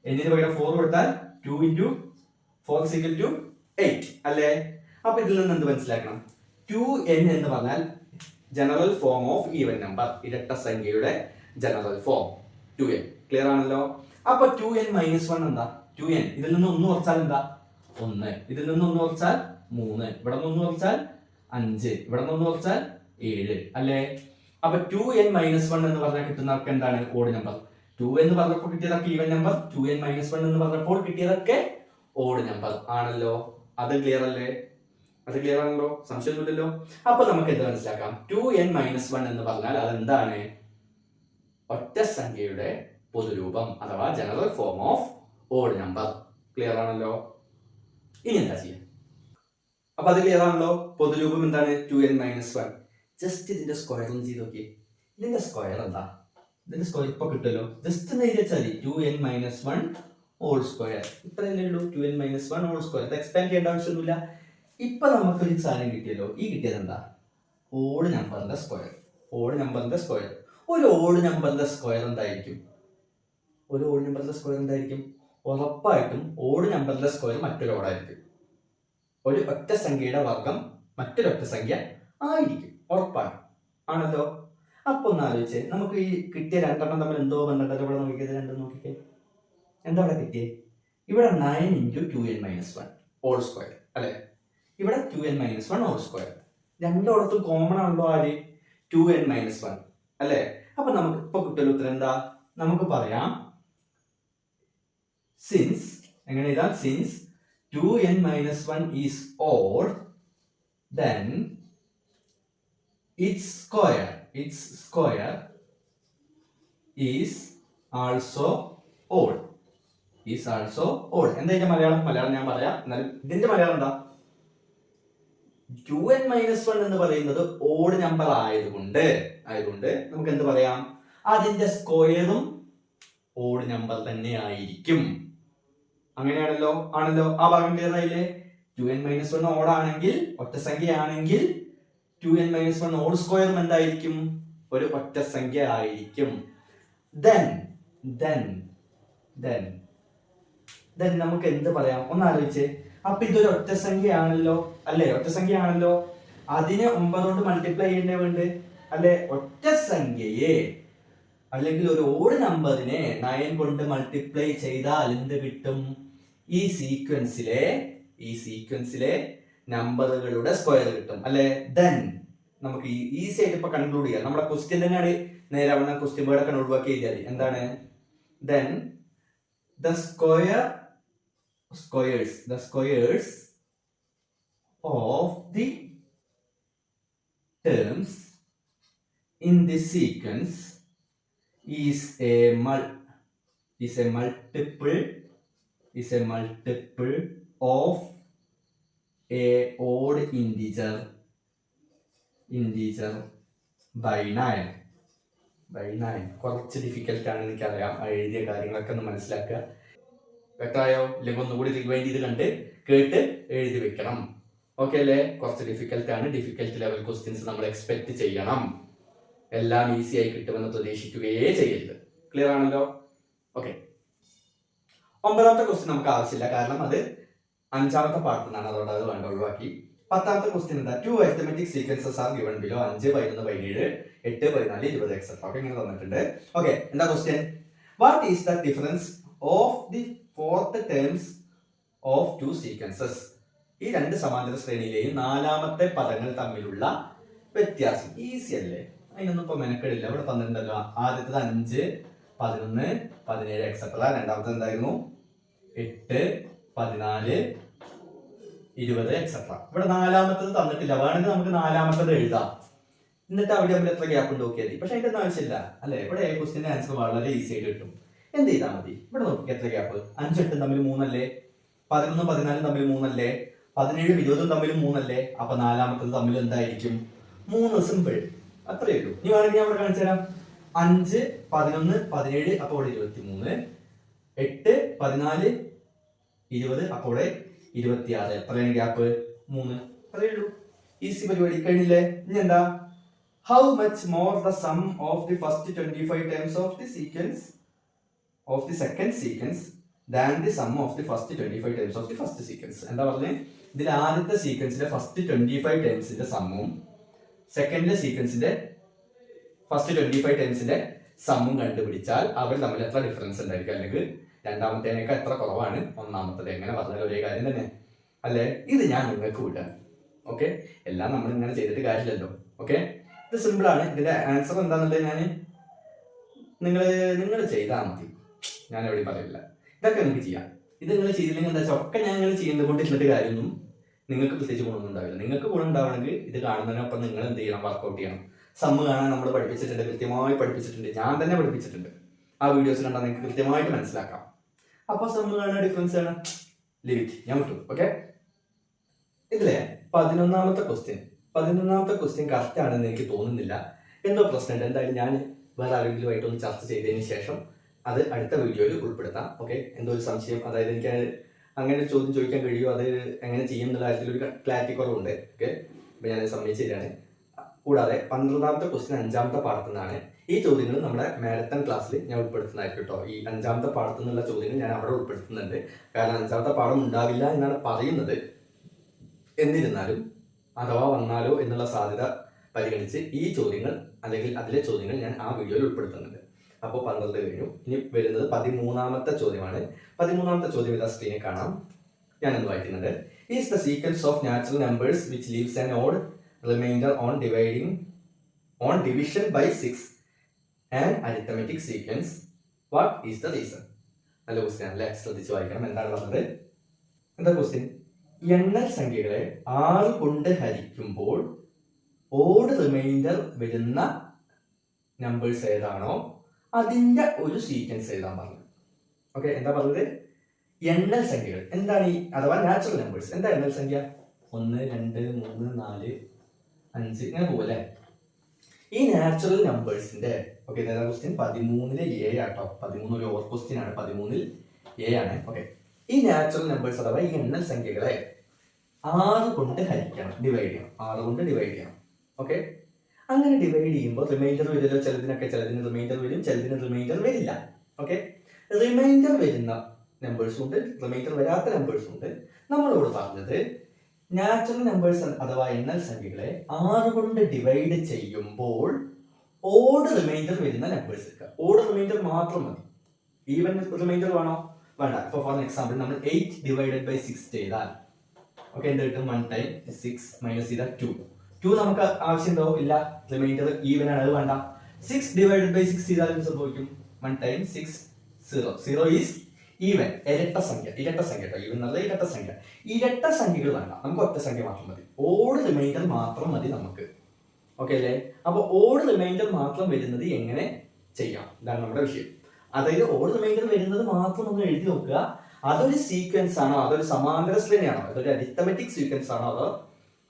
n പകരം 4 കൊടുത്താൽ 2 into 4 is equal to 8 അല്ലേ. അപ്പൊ ഇതിൽ നിന്ന് എന്ത് മനസ്സിലാക്കണം? 2n എന്ന് പറഞ്ഞാൽ general form of even number, ഇരട്ട സംഖ്യയുടെ ജനറൽ ഫോം 2n. ക്ലിയർ ആണല്ലോ. അപ്പൊ 2n മൈനസ് 1 എന്താ? 2n ഇതിൽ നിന്ന് 1 കുറച്ചാൽ എന്താ? 1. ഇതിൽ നിന്ന് 1 കുറച്ചാൽ 3. ഇവിടെ നിന്ന് 1 കുറച്ചാൽ 5. ഇവിടെ നിന്ന് 1 കുറച്ചാൽ 7 അല്ലേ. അപ്പൊ 2n മൈനസ് 1 എന്ന് പറഞ്ഞാൽ കിട്ടുന്നതൊക്കെ എന്താണ്? Odd number. 2 എന്ന് പറഞ്ഞപ്പോൾ കിട്ടിയതൊക്കെ ഈവൻ നമ്പർ, 2n മൈനസ് 1 എന്ന് പറഞ്ഞപ്പോൾ കിട്ടിയതൊക്കെ ഓഡ് നമ്പർ ആണല്ലോ. അത് ക്ലിയർ അല്ലേ? അത് ക്ലിയർ ആണല്ലോ, സംശയമൊന്നുമില്ലല്ലോ. അപ്പൊ നമുക്ക് എന്ത് മനസ്സിലാക്കാം? 2n മൈനസ് 1 എന്ന് പറഞ്ഞാൽ അതെന്താണ്? ഒറ്റ സംഖ്യയുടെ പൊതുരൂപം അഥവാ general form of odd number. Clear ആണല്ലോ. ഇനി എന്താ ചെയ്യാം? അപ്പൊ അത് ക്ലിയർ ആണല്ലോ. പൊതുരൂപം എന്താണ്? 2n minus 1. ജസ്റ്റ് ഇതിന്റെ സ്ക്വയർ ഒന്ന് ചെയ്ത് നോക്കിയേ. ഇതിന്റെ സ്ക്വയർ എന്താ? ഇതിന്റെ സ്ക്വയർ ഇപ്പൊ കിട്ടുമല്ലോ. ജസ്റ്റ് ഒന്ന് എഴുതി വെച്ചാൽ 2n മൈനസ് 1 ഹോൾ സ്ക്വയർ. ഇത്രയല്ലേ ഉള്ളൂ, 2n മൈനസ് 1 ഹോൾ സ്ക്വയർ. ഇത് എക്സ്പാൻഡ് ചെയ്യേണ്ട ആവശ്യമൊന്നുമില്ല. ഇപ്പൊ നമുക്കൊരു സാധനം കിട്ടിയല്ലോ. ഈ കിട്ടിയത് എന്താ? ഓഡ് നമ്പറിന്റെ സ്ക്വയർ. ഒരു ഓഡ് നമ്പറിന്റെ സ്ക്വയർ എന്തായിരിക്കും? ഉറപ്പായിട്ടും ഓഡ് നമ്പറിന്റെ സ്ക്വയർ മറ്റൊരു ഓടായിരിക്കും. ഒരു ഒറ്റ സംഖ്യയുടെ വർഗം മറ്റൊരു ഒറ്റ സംഖ്യ ആയിരിക്കും, ഉറപ്പാണ്. ആണല്ലോ. അപ്പൊ ഒന്ന് ആലോചിച്ചേ, നമുക്ക് ഈ കിട്ടിയ രണ്ടെണ്ണം തമ്മിൽ എന്തോ ബന്ധപ്പെട്ട ഇവിടെ നോക്കിയത് രണ്ടും നോക്കിക്കേ. എന്താ ഇവിടെ കിട്ടിയേ? ഇവിടെ 9 × 2n-1 ഹോൾ സ്ക്വയർ അല്ലെ, ഇവിടെ 2n-1 ഹോൾ സ്ക്വയർ. രണ്ടോടത്തും കോമൺ ആണല്ലോ ആര്? 2n-1 അല്ലെ. അപ്പൊ നമുക്ക് ഇപ്പൊ കിട്ടിയ ഉത്തരം എന്താ? നമുക്ക് പറയാം സിൻസ്, എങ്ങനെ എഴുതാം? Since 2n-1 is odd, then its square is also odd. എന്താ ഇതിന്റെ മലയാളം ഞാൻ പറയാം. എന്നാലും ഇതിന്റെ മലയാളം എന്താ? 2n-1 എന്ന് പറയുന്നത് ഓഡ് നമ്പർ ആയതുകൊണ്ട് നമുക്ക് എന്ത് പറയാം? അതിന്റെ സ്ക്വയറും ഓഡ് നമ്പർ തന്നെ ആയിരിക്കും. അങ്ങനെയാണല്ലോ. ആണല്ലോ. ആ ഭാഗം ക്ലിയർ ആയില്ലേ? 2n-1 ഓഡ് ആണെങ്കിൽ, ഒറ്റ സംഖ്യ ആണെങ്കിൽ 2n-1 ഓഡ് സ്ക്വയറും എന്തായിരിക്കും? ഒരു ഒറ്റ സംഖ്യ ആയിരിക്കും. then നമുക്ക് എന്ത് പറയാം? ഒന്ന് ആലോചിച്ചേ. അപ്പൊ ഇതൊരു ഒറ്റ സംഖ്യ ആണല്ലോ അല്ലെ? ഒറ്റ സംഖ്യ ആണല്ലോ. അതിനെ 9 കൊണ്ട് മൾട്ടിപ്ലൈ ചെയ്യേണ്ടേ വേണ്ട അല്ലെ? ഒറ്റ സംഖ്യയെ അല്ലെങ്കിൽ ഒരു ഓഡ് നമ്പറിനെ 9 കൊണ്ട് മൾട്ടിപ്ലൈ ചെയ്താൽ എന്ത് കിട്ടും? ഈ സീക്വൻസിലെ നമ്പറുകളുടെ സ്ക്വയർ കിട്ടും അല്ലെ? ദെൻ നമുക്ക് ഈസി ആയിട്ട് ഇപ്പൊ കൺക്ലൂഡ് ചെയ്യാം. നമ്മുടെ ക്വസ്റ്റ്യൻ തന്നെയാണ്. നേരെ അവിടെ ക്വസ്റ്റ്യൻ വേർഡൊക്കെ ഒഴിവാക്കി എഴുതിയാൽ എന്താണ്? Then the squares of the terms in this sequence is a multiple of a odd integer by 9. കുറച്ച് ഡിഫിക്കൽട്ട് ആണ് എനിക്കറിയാം. എഴുതിയ കാര്യങ്ങളൊക്കെ ഒന്ന് മനസ്സിലാക്കുക. വ്യക്തമായോ? ഇല്ലെങ്കിൽ ഒന്നുകൂടി റിവൈൻഡ് ചെയ്ത് കണ്ട് കേട്ട് എഴുതി വെക്കണം. ഓക്കെ അല്ലേ? കുറച്ച് ഡിഫിക്കൽട്ട് ആണ്. ഡിഫിക്കൽട്ട് ലെവൽ ക്വസ്റ്റ്യൻസ് നമ്മൾ എക്സ്പെക്ട് ചെയ്യണം. എല്ലാം ഈസി ആയി കിട്ടുമെന്ന് പ്രതീക്ഷിക്കുകയേ ചെയ്യരുത്. ക്ലിയർ ആണല്ലോ? ഓക്കെ. 9ാമത്തെ ക്വസ്റ്റ്യൻ നമുക്ക് ആവശ്യമില്ല, കാരണം അത് 5ാമത്തെ പാർട്ടിൽ നിന്നാണ്. അതുകൊണ്ട് അത് വേണ്ട, ഒഴിവാക്കി. 10ാമത്തെ ക്വസ്റ്റ്യൻ എന്താ? 2 arithmetic sequences are given below. 5, 11, 17, 8, 14, 20 etc. Okay, ഇങ്ങനെ തന്നിട്ടുണ്ട്. ഓക്കെ, എന്താ question? What is the difference of the fourth terms of 2 sequences? ഈ രണ്ട് സമാന്തര ശ്രേണിയിലെയും 4ാമത്തെ പദങ്ങൾ തമ്മിലുള്ള വ്യത്യാസം. ഈസി അല്ലേ? അതിനൊന്നും ഇപ്പൊ മെനക്കെടില്ല. ഇവിടെ തന്നിട്ടുണ്ടല്ലോ. ആദ്യത്തത് 5, 11, 17 എക്സെട്ര. രണ്ടാമത്തെ എന്തായിരുന്നു? 8, 14, 20 എക്സെട്ര. ഇവിടെ 4ാമത്തത് തന്നിട്ടില്ല. വേണമെങ്കിൽ നമുക്ക് 4ാമത്തത് എഴുതാം, എന്നിട്ട് അവിടെ നമ്മൾ എത്ര ഗ്യാപ്പ് ഉണ്ട് നോക്കിയാൽ മതി. പക്ഷെ അതിന്റെ ഒന്നും ആവശ്യമില്ല അല്ലെ? ഇവിടെ ക്വസ്റ്റിന്റെ ആൻസർ വളരെ ഈസി ആയിട്ട് കിട്ടും. എന്ത് ചെയ്താൽ മതി? ഇവിടെ നോക്കി എത്ര ഗ്യാപ്പ്? 5, 8 തമ്മിൽ 3 അല്ലേ? 11, 14 തമ്മിൽ 3 അല്ലേ? 17, 20 തമ്മിൽ 3 അല്ലേ? അപ്പൊ 4ാമത്തത് തമ്മിൽ എന്തായിരിക്കും? 3. സിമ്പിൾ, അത്രേ ഉള്ളൂ. ഇനി വേണമെങ്കിൽ ഞാൻ ഇവിടെ കാണിച്ചു തരാം. 5, 11, 17 അപ്പോൾ 23, 8, 14, 20 അപ്പോൾ 26. എത്രയാണ് ഗ്യാപ്പ്? 3. അത്രേ ഉള്ളൂ. ഈസി പരിപാടി കഴിഞ്ഞില്ലേ? ഇനി എന്താ? How much more the sum of the first 25 times of the sequence of the second sequence than the sum of the first 25 times of the first sequence. എന്താ പറഞ്ഞത്? ഇതിൽ ആദ്യത്തെ സീക്വൻസിന്റെ ഫസ്റ്റ് 25 ടൈംസിന്റെ സമ്മും സെക്കൻഡിലെ സീക്വൻസിന്റെ ഫസ്റ്റ് 25 ടൈംസിന്റെ സമ്മും കണ്ടുപിടിച്ചാൽ അവർ തമ്മിൽ എത്ര ഡിഫറൻസ് ഉണ്ടായിരിക്കും, അല്ലെങ്കിൽ രണ്ടാമത്തേനേക്കാൾ എത്ര കുറവാണ് ഒന്നാമത്തത്. എങ്ങനെ പറഞ്ഞാൽ ഒരേ കാര്യം തന്നെ അല്ലേ? ഇത് ഞാൻ നിങ്ങൾക്ക് വിടാം. ഓക്കെ, എല്ലാം നമ്മൾ ഇങ്ങനെ ചെയ്തിട്ട് കാര്യമില്ലല്ലോ. ഓക്കെ, ഇത് സിമ്പിൾ ആണ്. ഇതിന്റെ ആൻസർ എന്താണെന്നുള്ളത് നിങ്ങൾ ചെയ്താൽ മതി, ഞാൻ എവിടെയും പറയില്ല. ഇതൊക്കെ നിങ്ങൾക്ക് ചെയ്യാം. ഇത് നിങ്ങൾ ചെയ്തില്ലെങ്കിൽ എന്താ വെച്ചാൽ ഒക്കെ ഞാൻ ഇങ്ങനെ ചെയ്യുന്നത് കൊണ്ട് ഇരുന്നിട്ട് കാര്യമൊന്നും നിങ്ങൾക്ക് പ്രത്യേകിച്ച് ഗുണമൊന്നും ഉണ്ടാവില്ല. നിങ്ങൾക്ക് ഗുണം ഉണ്ടാവണമെങ്കിൽ ഇത് കാണുന്നതിനൊപ്പം നിങ്ങൾ എന്ത് ചെയ്യണം? വർക്കൗട്ട് ചെയ്യണം. സമ്മ് കാണാൻ നമ്മൾ പഠിപ്പിച്ചിട്ടുണ്ട്, കൃത്യമായി പഠിപ്പിച്ചിട്ടുണ്ട്. ഞാൻ തന്നെ പഠിപ്പിച്ചിട്ടുണ്ട്. ആ വീഡിയോസിൽ കണ്ടാൽ നിങ്ങൾക്ക് കൃത്യമായിട്ട് മനസ്സിലാക്കാം. അപ്പോൾ സമ്മ് കാണാൻ ഡിഫറൻസ് ആണ് ലിമിറ്റ് ഞാൻ വിട്ടു. ഓക്കെ, ഇതിലെ 11ാമത്തെ ക്വസ്റ്റ്യൻ കറക്റ്റ് ആണെന്ന് എനിക്ക് തോന്നുന്നില്ല. എന്തോ പ്രശ്നമുണ്ട്. എന്തായാലും ഞാൻ വേറെ ആരെങ്കിലുമായിട്ടൊന്ന് ചർച്ച ചെയ്തതിന് ശേഷം അത് അടുത്ത വീഡിയോയിൽ ഉൾപ്പെടുത്താം. ഓക്കെ, എന്തോ ഒരു സംശയം, അതായത് എനിക്ക് അങ്ങനെ ഒരു ചോദ്യം ചോദിക്കാൻ കഴിയുമോ, അത് എങ്ങനെ ചെയ്യും എന്നുള്ള കാര്യത്തിൽ ഒരു ക്ലാരിറ്റി കുറവുണ്ട്. ഓക്കെ, അപ്പോൾ ഞാനത് സമ്മതിച്ചു തരാണ്. കൂടാതെ 12ാമത്തെ ക്വസ്റ്റ്യൻ 5ാമത്തെ പാഠത്തിൽ നിന്നാണ്. ഈ ചോദ്യങ്ങൾ നമ്മുടെ മാരത്തൺ ക്ലാസ്സിൽ ഞാൻ ഉൾപ്പെടുത്തുന്നതായിരിക്കും കേട്ടോ. ഈ 5ാമത്തെ പാഠത്തു നിന്നുള്ള ചോദ്യങ്ങൾ ഞാൻ അവിടെ ഉൾപ്പെടുത്തുന്നുണ്ട്. കാരണം 5ാമത്തെ പാഠം ഉണ്ടാവില്ല എന്നാണ് പറയുന്നത്. എന്നിരുന്നാലും അഥവാ വന്നാലോ എന്നുള്ള സാധ്യത പരിഗണിച്ച് ഈ ചോദ്യങ്ങൾ അല്ലെങ്കിൽ അതിലെ ചോദ്യങ്ങൾ ഞാൻ ആ വീഡിയോയിൽ ഉൾപ്പെടുത്തുന്നുണ്ട്. അപ്പോൾ 12 കഴിഞ്ഞു. ഇനി വരുന്നത് 13ാമത്തെ ചോദ്യമാണ്. 13ാമത്തെ ചോദ്യം ഇതാ സ്ക്രീനിൽ കാണാം. ഞാനൊന്ന് വായിക്കുന്നുണ്ട്. Is the sequence of natural numbers which leaves an odd remainder on division by 6 an arithmetic sequence. What is the reason? നല്ല ക്വസ്റ്റ്യൻ അല്ലേ? ശ്രദ്ധിച്ച് വായിക്കണം. എന്താണ് പറഞ്ഞത്? എന്താ ക്വസ്റ്റ്യൻ? എണ്ണൽ സംഖ്യകളെ 6 കൊണ്ട് ഹരിക്കുമ്പോൾ ഓഡ് റിമൈൻഡർ വരുന്ന നമ്പേഴ്സ് ഏതാണോ അതിന്റെ ഒരു സീക്വൻസ് എഴുതാൻ പറഞ്ഞു. ഓക്കെ, എന്താ പറഞ്ഞത്? എണ്ണൽ സംഖ്യകൾ എന്താണ് ഈ അഥവാ നാച്ചുറൽ നമ്പേഴ്സ്. എന്താ എണ്ണൽ സംഖ്യ? 1, 2, 3, 4, 5 ഇങ്ങനെ പോവല്ലേ? ഈ നാച്ചുറൽ നമ്പേഴ്സിന്റെ ഓക്കെ ഇതാ ക്വസ്റ്റ്യൻ 13-ലെ A ആട്ടോ. 13 ഒരു ഓവർ ക്വസ്റ്റ്യൻ ആണ്. 13-ൽ A ആണ്. ഓക്കെ, ഈ നാച്ചുറൽ നമ്പേഴ്സ് അഥവാ ഈ എണ്ണൽ സംഖ്യകളെ 6 കൊണ്ട് ഹരിക്കണം, ഡിവൈഡ് ചെയ്യണം. 6 കൊണ്ട് ഡിവൈഡ് ചെയ്യണം. ഓക്കെ, അങ്ങനെ ഡിവൈഡ് ചെയ്യുമ്പോൾ റിമൈൻഡർ വരില്ലോ. ചിലതിന് റിമൈൻഡർ വരും, ചിലതിന് റിമൈൻഡർ വരില്ല. ഓക്കെ, റിമൈൻഡർ വരുന്ന നമ്പേഴ്സും ഉണ്ട്, റിമൈൻഡർ വരാത്ത നമ്പേഴ്സും ഉണ്ട്. നമ്മളോട് പറഞ്ഞത് നാച്ചുറൽ നമ്പേഴ്സ് അഥവാ എണ്ണൽ സംഖ്യകളെ 6 കൊണ്ട് ഡിവൈഡ് ചെയ്യുമ്പോൾ ഓഡ് റിമൈൻഡർ വരുന്ന നമ്പേഴ്സ് എടുക്കുക. ഓഡ് റിമൈൻഡർ മാത്രം മതി. ഈവൻ റിമൈൻഡർ വേണോ? വേണ്ട. ഇപ്പോൾ ഫോർ എക്സാമ്പിൾ നമ്മൾ 8 ഡിവൈഡഡ് ബൈ 6 ചെയ്താൽ ഓക്കെ എന്ത് കിട്ടും? 1 ടൈം 6 മൈനസ് ചെയ്താൽ 2 നമുക്ക് ആവശ്യമുണ്ടോ? ഇല്ല. റിമൈൻഡർ ഈവൻ ആണ്, അത് വേണ്ട. 6 ഡിവൈഡഡ് ബൈ 6 ചെയ്താൽ എന്ത് സംഭവിക്കും? 1 ടൈം 6 0 ഈസ് ഈവൻ. ഇരട്ട സംഖ്യ കേട്ടോ. ഈവൻ എന്നുള്ള ഇരട്ട സംഖ്യ. ഇരട്ട സംഖ്യകൾ വേണ്ട, നമുക്ക് ഒറ്റ സംഖ്യ മാത്രം മതി. ഓഡ് റിമൈൻഡർ മാത്രം മതി നമുക്ക്. ഓക്കെ അല്ലേ? അപ്പൊ ഓഡ് റിമൈൻഡർ മാത്രം വരുന്നത് എങ്ങനെ ചെയ്യാം? ഇതാണ് നമ്മുടെ വിഷയം. അതായത് ഓഡ് റിമൈൻഡർ വരുന്നത് മാത്രം ഒന്ന് എഴുതി നോക്കുക. അതൊരു സീക്വൻസ് ആണോ, അതൊരു സമാന്തര ശ്രേണിയാണോ, അതൊരു അരിത്തമെറ്റിക് സീക്വൻസ് ആണോ,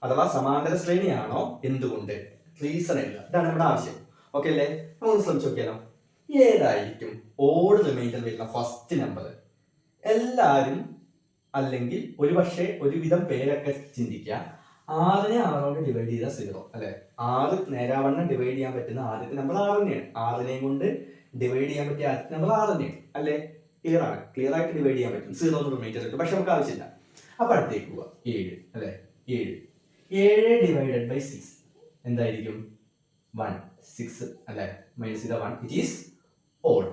അഥവാ സമാന്തര ശ്രേണിയാണോ, എന്തുകൊണ്ട്? റീസൺ എഴുതുക. ഇതാണ് നമ്മുടെ ആവശ്യം. ഓക്കെ അല്ലേ? നമുക്ക് ശ്രമിച്ചു നോക്കിയാലോ. ഏതായിരിക്കും ഓഡ് റിമൈൻഡർ വരുന്ന ഫസ്റ്റ് നമ്പർ? എല്ലാവരും അല്ലെങ്കിൽ ഒരുവിധം പേരൊക്കെ ചിന്തിക്കുക. 6-നെ 6 കൊണ്ട് ഡിവൈഡ് ചെയ്താൽ 0 അല്ലെ? 6 നേരാവണ്ണം ഡിവൈഡ് ചെയ്യാൻ പറ്റുന്ന ആദ്യത്തെ നമ്പർ 6 തന്നെയാണ്. 6-നെയും കൊണ്ട് ഡിവൈഡ് ചെയ്യാൻ പറ്റിയ ആദ്യത്തെ നമ്പർ 6 തന്നെയാണ് അല്ലെ? ക്ലിയർ ആയിട്ട് ഡിവൈഡ് ചെയ്യാൻ പറ്റും. 0 എന്ന് റിമൈൻഡർ കിട്ടും. പക്ഷെ നമുക്ക് ആവശ്യമില്ല. അപ്പൊ അടുത്തേക്ക് പോവാ. 7 അല്ലെ? 7 ഡിവൈഡഡ് ബൈ 6 എന്തായിരിക്കും? 1 6 അല്ലെ? മൈനസ് ചെയ്ത 1 ഇറ്റ് ഈസ് ഓഡ്.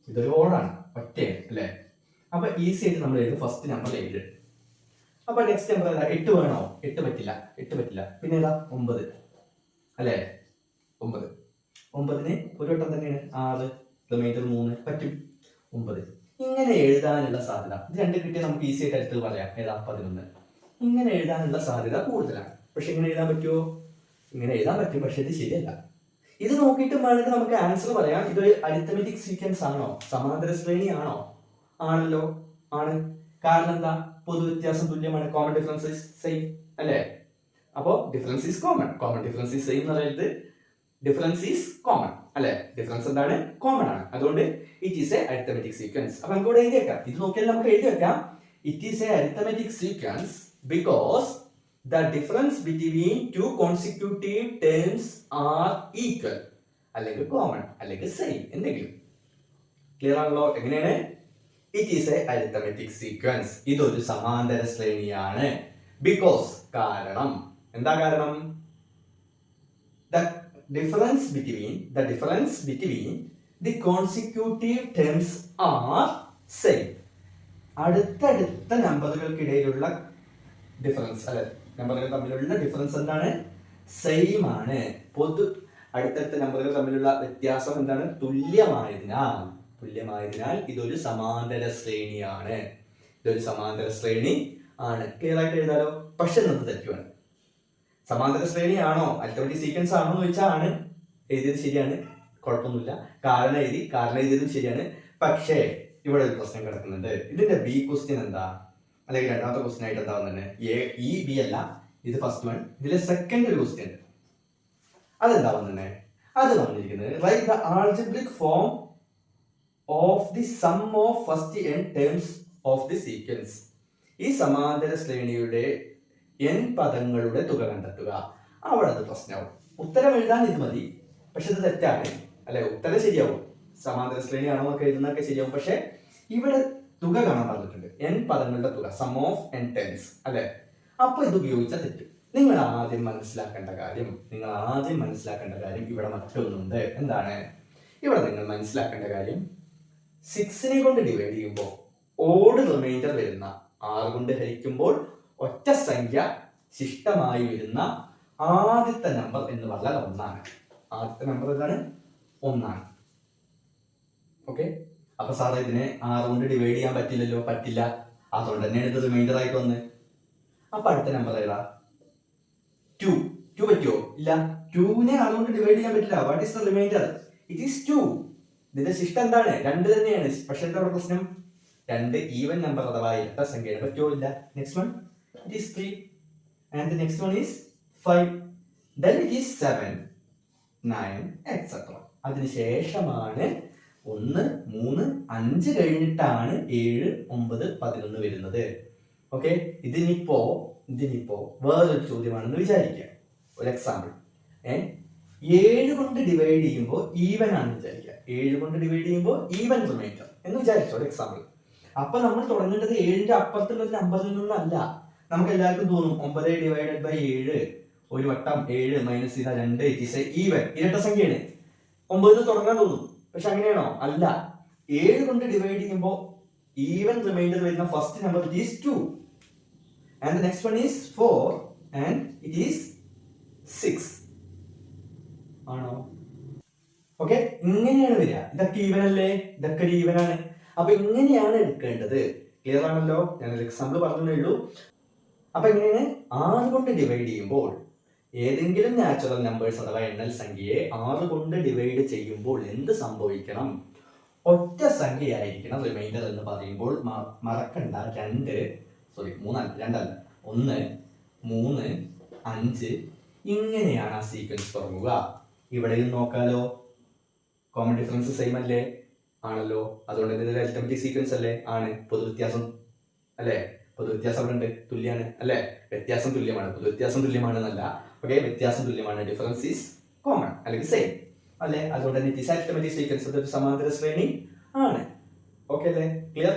ഇതൊരു ഓഡാണ്, ഒറ്റയാണ് അല്ലെ? അപ്പൊ ഈസി ആയിട്ട് നമ്മൾ എഴുതും ഫസ്റ്റ് നമ്പർ 7. അപ്പൊ നെക്സ്റ്റ് നമ്പർ ഏതാ? 8 വേണോ? 8 പറ്റില്ല. പിന്നെ ഏതാ? 9 അല്ലെ? 9-ന് ഒരു വട്ടം തന്നെയാണ്. 6 റിമൈൻഡർ 3 പറ്റും. 9 ഇങ്ങനെ എഴുതാനുള്ള സാധ്യത, ഇത് രണ്ടും കിട്ടിയാൽ നമുക്ക് ഈസി ആയിട്ട് അടുത്ത് പറയാം. ഏതാ? 11. ഇങ്ങനെ എഴുതാനുള്ള സാധ്യത കൂടുതലാണ്. പക്ഷെ ഇങ്ങനെ എഴുതാൻ പറ്റുമോ? ഇങ്ങനെ എഴുതാൻ പറ്റും, പക്ഷെ ഇത് ശരിയല്ല. ഇത് നോക്കിയിട്ട് വേണമെങ്കിൽ നമുക്ക് ആൻസർ പറയാം. ഇതൊരു അരിത്തമെറ്റിക് സീക്വൻസ് ആണോ, സമാന്തര ശ്രേണി ആണോ? ആണല്ലോ, ആണ്. കാരണം എന്താ? പൊതുവ്യത്യാസം തുല്യമാണ്. കോമൺ ഡിഫറൻസ് സെയിം അല്ലേ? അപ്പോ difference is common difference is same എന്ന് പറയുന്നത് ഡിഫറൻസ് ഈസ് കോമൺ അല്ലെ? ഡിഫറൻസ് എന്താണ്? കോമൺ ആണ്. അതുകൊണ്ട് it is A arithmetic sequence. അപ്പൊ നമുക്ക് ഇവിടെ എഴുതി വെക്കാം. ഇത് നോക്കിയാൽ നമുക്ക് എഴുതി വെക്കാം. It is A arithmetic sequence because the difference between two consecutive terms are equal അല്ലെങ്കിൽ കോമൺ അല്ലെങ്കിൽ സെയിം എന്തെങ്കിലും. ക്ലിയർ ആണല്ലോ? എങ്ങനെയാണ്? It is A arithmetic sequence. ഇതൊരു സമാന്തര ശ്രേണിയാണ്. ബിക്കോസ് കാരണം എന്താ കാരണം? the difference between the consecutive terms are same. അടുത്തടുത്ത നമ്പറുകൾക്കിടയിലുള്ള ഡിഫറൻസ് അല്ലെ? നമ്പറുകൾ തമ്മിലുള്ള ഡിഫറൻസ് എന്താണ്? സെയിം ആണ്. അടുത്തടുത്ത നമ്പറുകൾ തമ്മിലുള്ള വ്യത്യാസം എന്താണ്? തുല്യമായതിനാൽ ഇതൊരു സമാന്തര ശ്രേണിയാണ്. ക്ലിയർ ആയിട്ട് എഴുതാലോ? പക്ഷെ എന്നത് തെറ്റുമാണ്. സമാന്തര ശ്രേണിയാണോ അരിത്തമെറ്റിക് സീക്വൻസ് ആണോ എന്ന് ചോദിച്ചാൽ ആണ്. എഴുതിയത് ശരിയാണ്, കുഴപ്പമൊന്നുമില്ല. കാരണം എഴുതിയതും ശരിയാണ്. പക്ഷേ ഇവിടെ ഒരു പ്രശ്നം കിടക്കുന്നുണ്ട്. ഇതിന്റെ ബി ക്വസ്റ്റ്യൻ എന്താ? അല്ലെങ്കിൽ രണ്ടാമത്തെ ക്വസ്റ്റ്യൻ ആയിട്ട് എന്താ തന്നെ? ഈ ബി അല്ല, ഇത് ഫസ്റ്റ് വൺ. ഇതിലെ സെക്കൻഡ് ഒരു ക്വസ്റ്റ്യൻ അതെന്താ തന്നെ? അത് വന്നിരിക്കുന്നത് write the algebraic form of the sum of first n terms of the sequence. ഈ സമാന്തര ശ്രേണിയുടെ n പദങ്ങളുടെ തുക കണ്ടെത്തുക. അവിടെ അത് പ്രശ്നമാവും. ഉത്തരം എഴുതാൻ ഇത് മതി, പക്ഷെ ഇത് തെറ്റാണ്. അല്ലെ? ഉത്തരം ശരിയാവും, സമാന്തര ശ്രേണിയാണോ എന്നൊക്കെ എഴുതുന്നതൊക്കെ ശരിയാവും. പക്ഷെ ഇവിടെ തുക കാണാൻ പറഞ്ഞിട്ടുണ്ട്, n പദങ്ങളുടെ തുക, സം ഓഫ് n ടേംസ് അല്ലെ? അപ്പൊ ഇത് ഉപയോഗിച്ച തെറ്റ്. നിങ്ങൾ ആദ്യം മനസ്സിലാക്കേണ്ട കാര്യം ഇവിടെ മറ്റൊന്നുണ്ട്. എന്താണ് ഇവിടെ നിങ്ങൾ മനസ്സിലാക്കേണ്ട കാര്യം? 6നെ കൊണ്ട് ഡിവൈഡ് ചെയ്യുമ്പോൾ ഓഡ് റിമൈൻഡർ വരുന്ന, 6 കൊണ്ട് ഹരിക്കുമ്പോൾ ഒറ്റ സംഖ്യ ശിഷ്ടമായി വരുന്ന ആദ്യത്തെ നമ്പർ എന്ന് പറഞ്ഞാൽ 1 ആണ്. ആദ്യത്തെ നമ്പർ ഏതാണ്? 1 ആണ്. ഓക്കെ. അപ്പൊ സാറേ ഇതിനെ 6 കൊണ്ട് ഡിവൈഡ് ചെയ്യാൻ പറ്റില്ലല്ലോ. പറ്റില്ല. അതുകൊണ്ട് തന്നെയാണ് ഇത് റിമൈൻഡർ ആയിട്ട് വന്ന്. അപ്പൊ അടുത്ത നമ്പർ ഏതാ? 2. 2 പറ്റുമോ? ഇല്ല. 2നെ 6 കൊണ്ട് ഡിവൈഡ് ചെയ്യാൻ പറ്റില്ല. What is the reminder? It is 2. ഇതിന്റെ ശിഷ്ടം എന്താണ്? 2 തന്നെയാണ്. പക്ഷെ എന്താ പ്രശ്നം? 2 ഈവൻ നമ്പർ അഥവാ ഇരട്ട സംഖ്യയാണ്. പറ്റുമോ? ഇല്ല. Next one, it is 3 and the next one is 5, then it is 7, 9 etc. അതിനുശേഷമാണ് 1, 3, 5 കഴിഞ്ഞിട്ടാണ് 7, 9, 11 വരുന്നത്. ഓക്കെ. ഇതിനിപ്പോ വേറൊരു ചോദ്യമാണെന്ന് വിചാരിക്കുക. ഒരു എക്സാമ്പിൾ, 7 കൊണ്ട് ഡിവൈഡ് ചെയ്യുമ്പോൾ ഈവൻ ആണെന്ന് വിചാരിക്കുക. 7 കൊണ്ട് ഡിവൈഡ് ചെയ്യുമ്പോൾ ഈവൻ റിമൈൻഡർ എന്ന് വിചാരിച്ചോ, ഒരു എക്സാമ്പിൾ. അപ്പൊ നമ്മൾ തുടങ്ങേണ്ടത് 7ന്റെ അപ്പുറത്തുള്ള ഒരു നമ്പറിൽ നിന്നല്ല. നമുക്ക് എല്ലാവർക്കും തോന്നും 9 ഡിവൈഡഡ് ബൈ 7 ഒരു വട്ടം 7 മൈനസ് 2 ഇറ്റ് ഈസ് ഈവൻ, ഇരട്ട സംഖ്യയാണ്. 9 തുടങ്ങാൻ തോന്നും. പക്ഷെ അങ്ങനെയാണോ? അല്ല. 7 കൊണ്ട് ഡിവൈഡ് ചെയ്യുമ്പോൾ ഈവൻ റിമൈൻഡർ വരുന്ന first number it is 2 and the next one is 4 and it is 6 ആണോ? ഓക്കെ. ഇങ്ങനെയാണ് വരിക. ഇതൊക്കെ ഈവൻ അല്ലേ? ഇതൊക്കെ ഒരു ഈവൻ ആണ്. അപ്പൊ ഇങ്ങനെയാണ് എടുക്കേണ്ടത്. ക്ലിയർ ആണല്ലോ? ഞാനൊരു എക്സാമ്പിൾ പറഞ്ഞേ ഉള്ളൂ. അപ്പൊ എങ്ങനെയാണ്? 6 കൊണ്ട് ഡിവൈഡ് ചെയ്യുമ്പോൾ ഏതെങ്കിലും നാച്ചുറൽ നമ്പേഴ്സ് അഥവാ എണ്ണൽ സംഖ്യയെ 6 കൊണ്ട് ഡിവൈഡ് ചെയ്യുമ്പോൾ എന്ത് സംഭവിക്കണം? ഒറ്റ സംഖ്യയായിരിക്കണം റിമൈൻഡർ എന്ന് പറയുമ്പോൾ മറക്കണ്ട 2 അല്ല 1, 3, 5 ഇങ്ങനെയാണ് ആ സീക്വൻസ് തുടങ്ങുക. ഇവിടെയും നോക്കാലോ, കോമൺ ഡിഫറൻസ് സെയിം അല്ലേ? ആണല്ലോ. അതുകൊണ്ട് ഇതിന്റെ അരിത്തമെറ്റിക് സീക്വൻസ് അല്ലേ? ആണ്. പൊതുവ്യത്യാസം അല്ലേ? പൊതുവ്യത്യാസം അവിടെ ഉണ്ട്, തുല്യാണ് അല്ലേ? വ്യത്യാസം തുല്യമാണ്, പൊതുവ്യത്യാസം തുല്യമാണ് എന്നല്ല. ഓക്കെ. വ്യത്യാസം തുല്യമാണ്, ഡിഫറൻസ് ഈസ് കോമൺ അല്ലെങ്കിൽ സെയിം അല്ലേ? അതുകൊണ്ട് തന്നെ ഇറ്റ് ഈസ് അരിത്തമെറ്റിക് സീക്വൻസ്, ഒരു സമാന്തര ശ്രേണി ആണ്. ഓക്കെ അല്ലേ? ക്ലിയർ?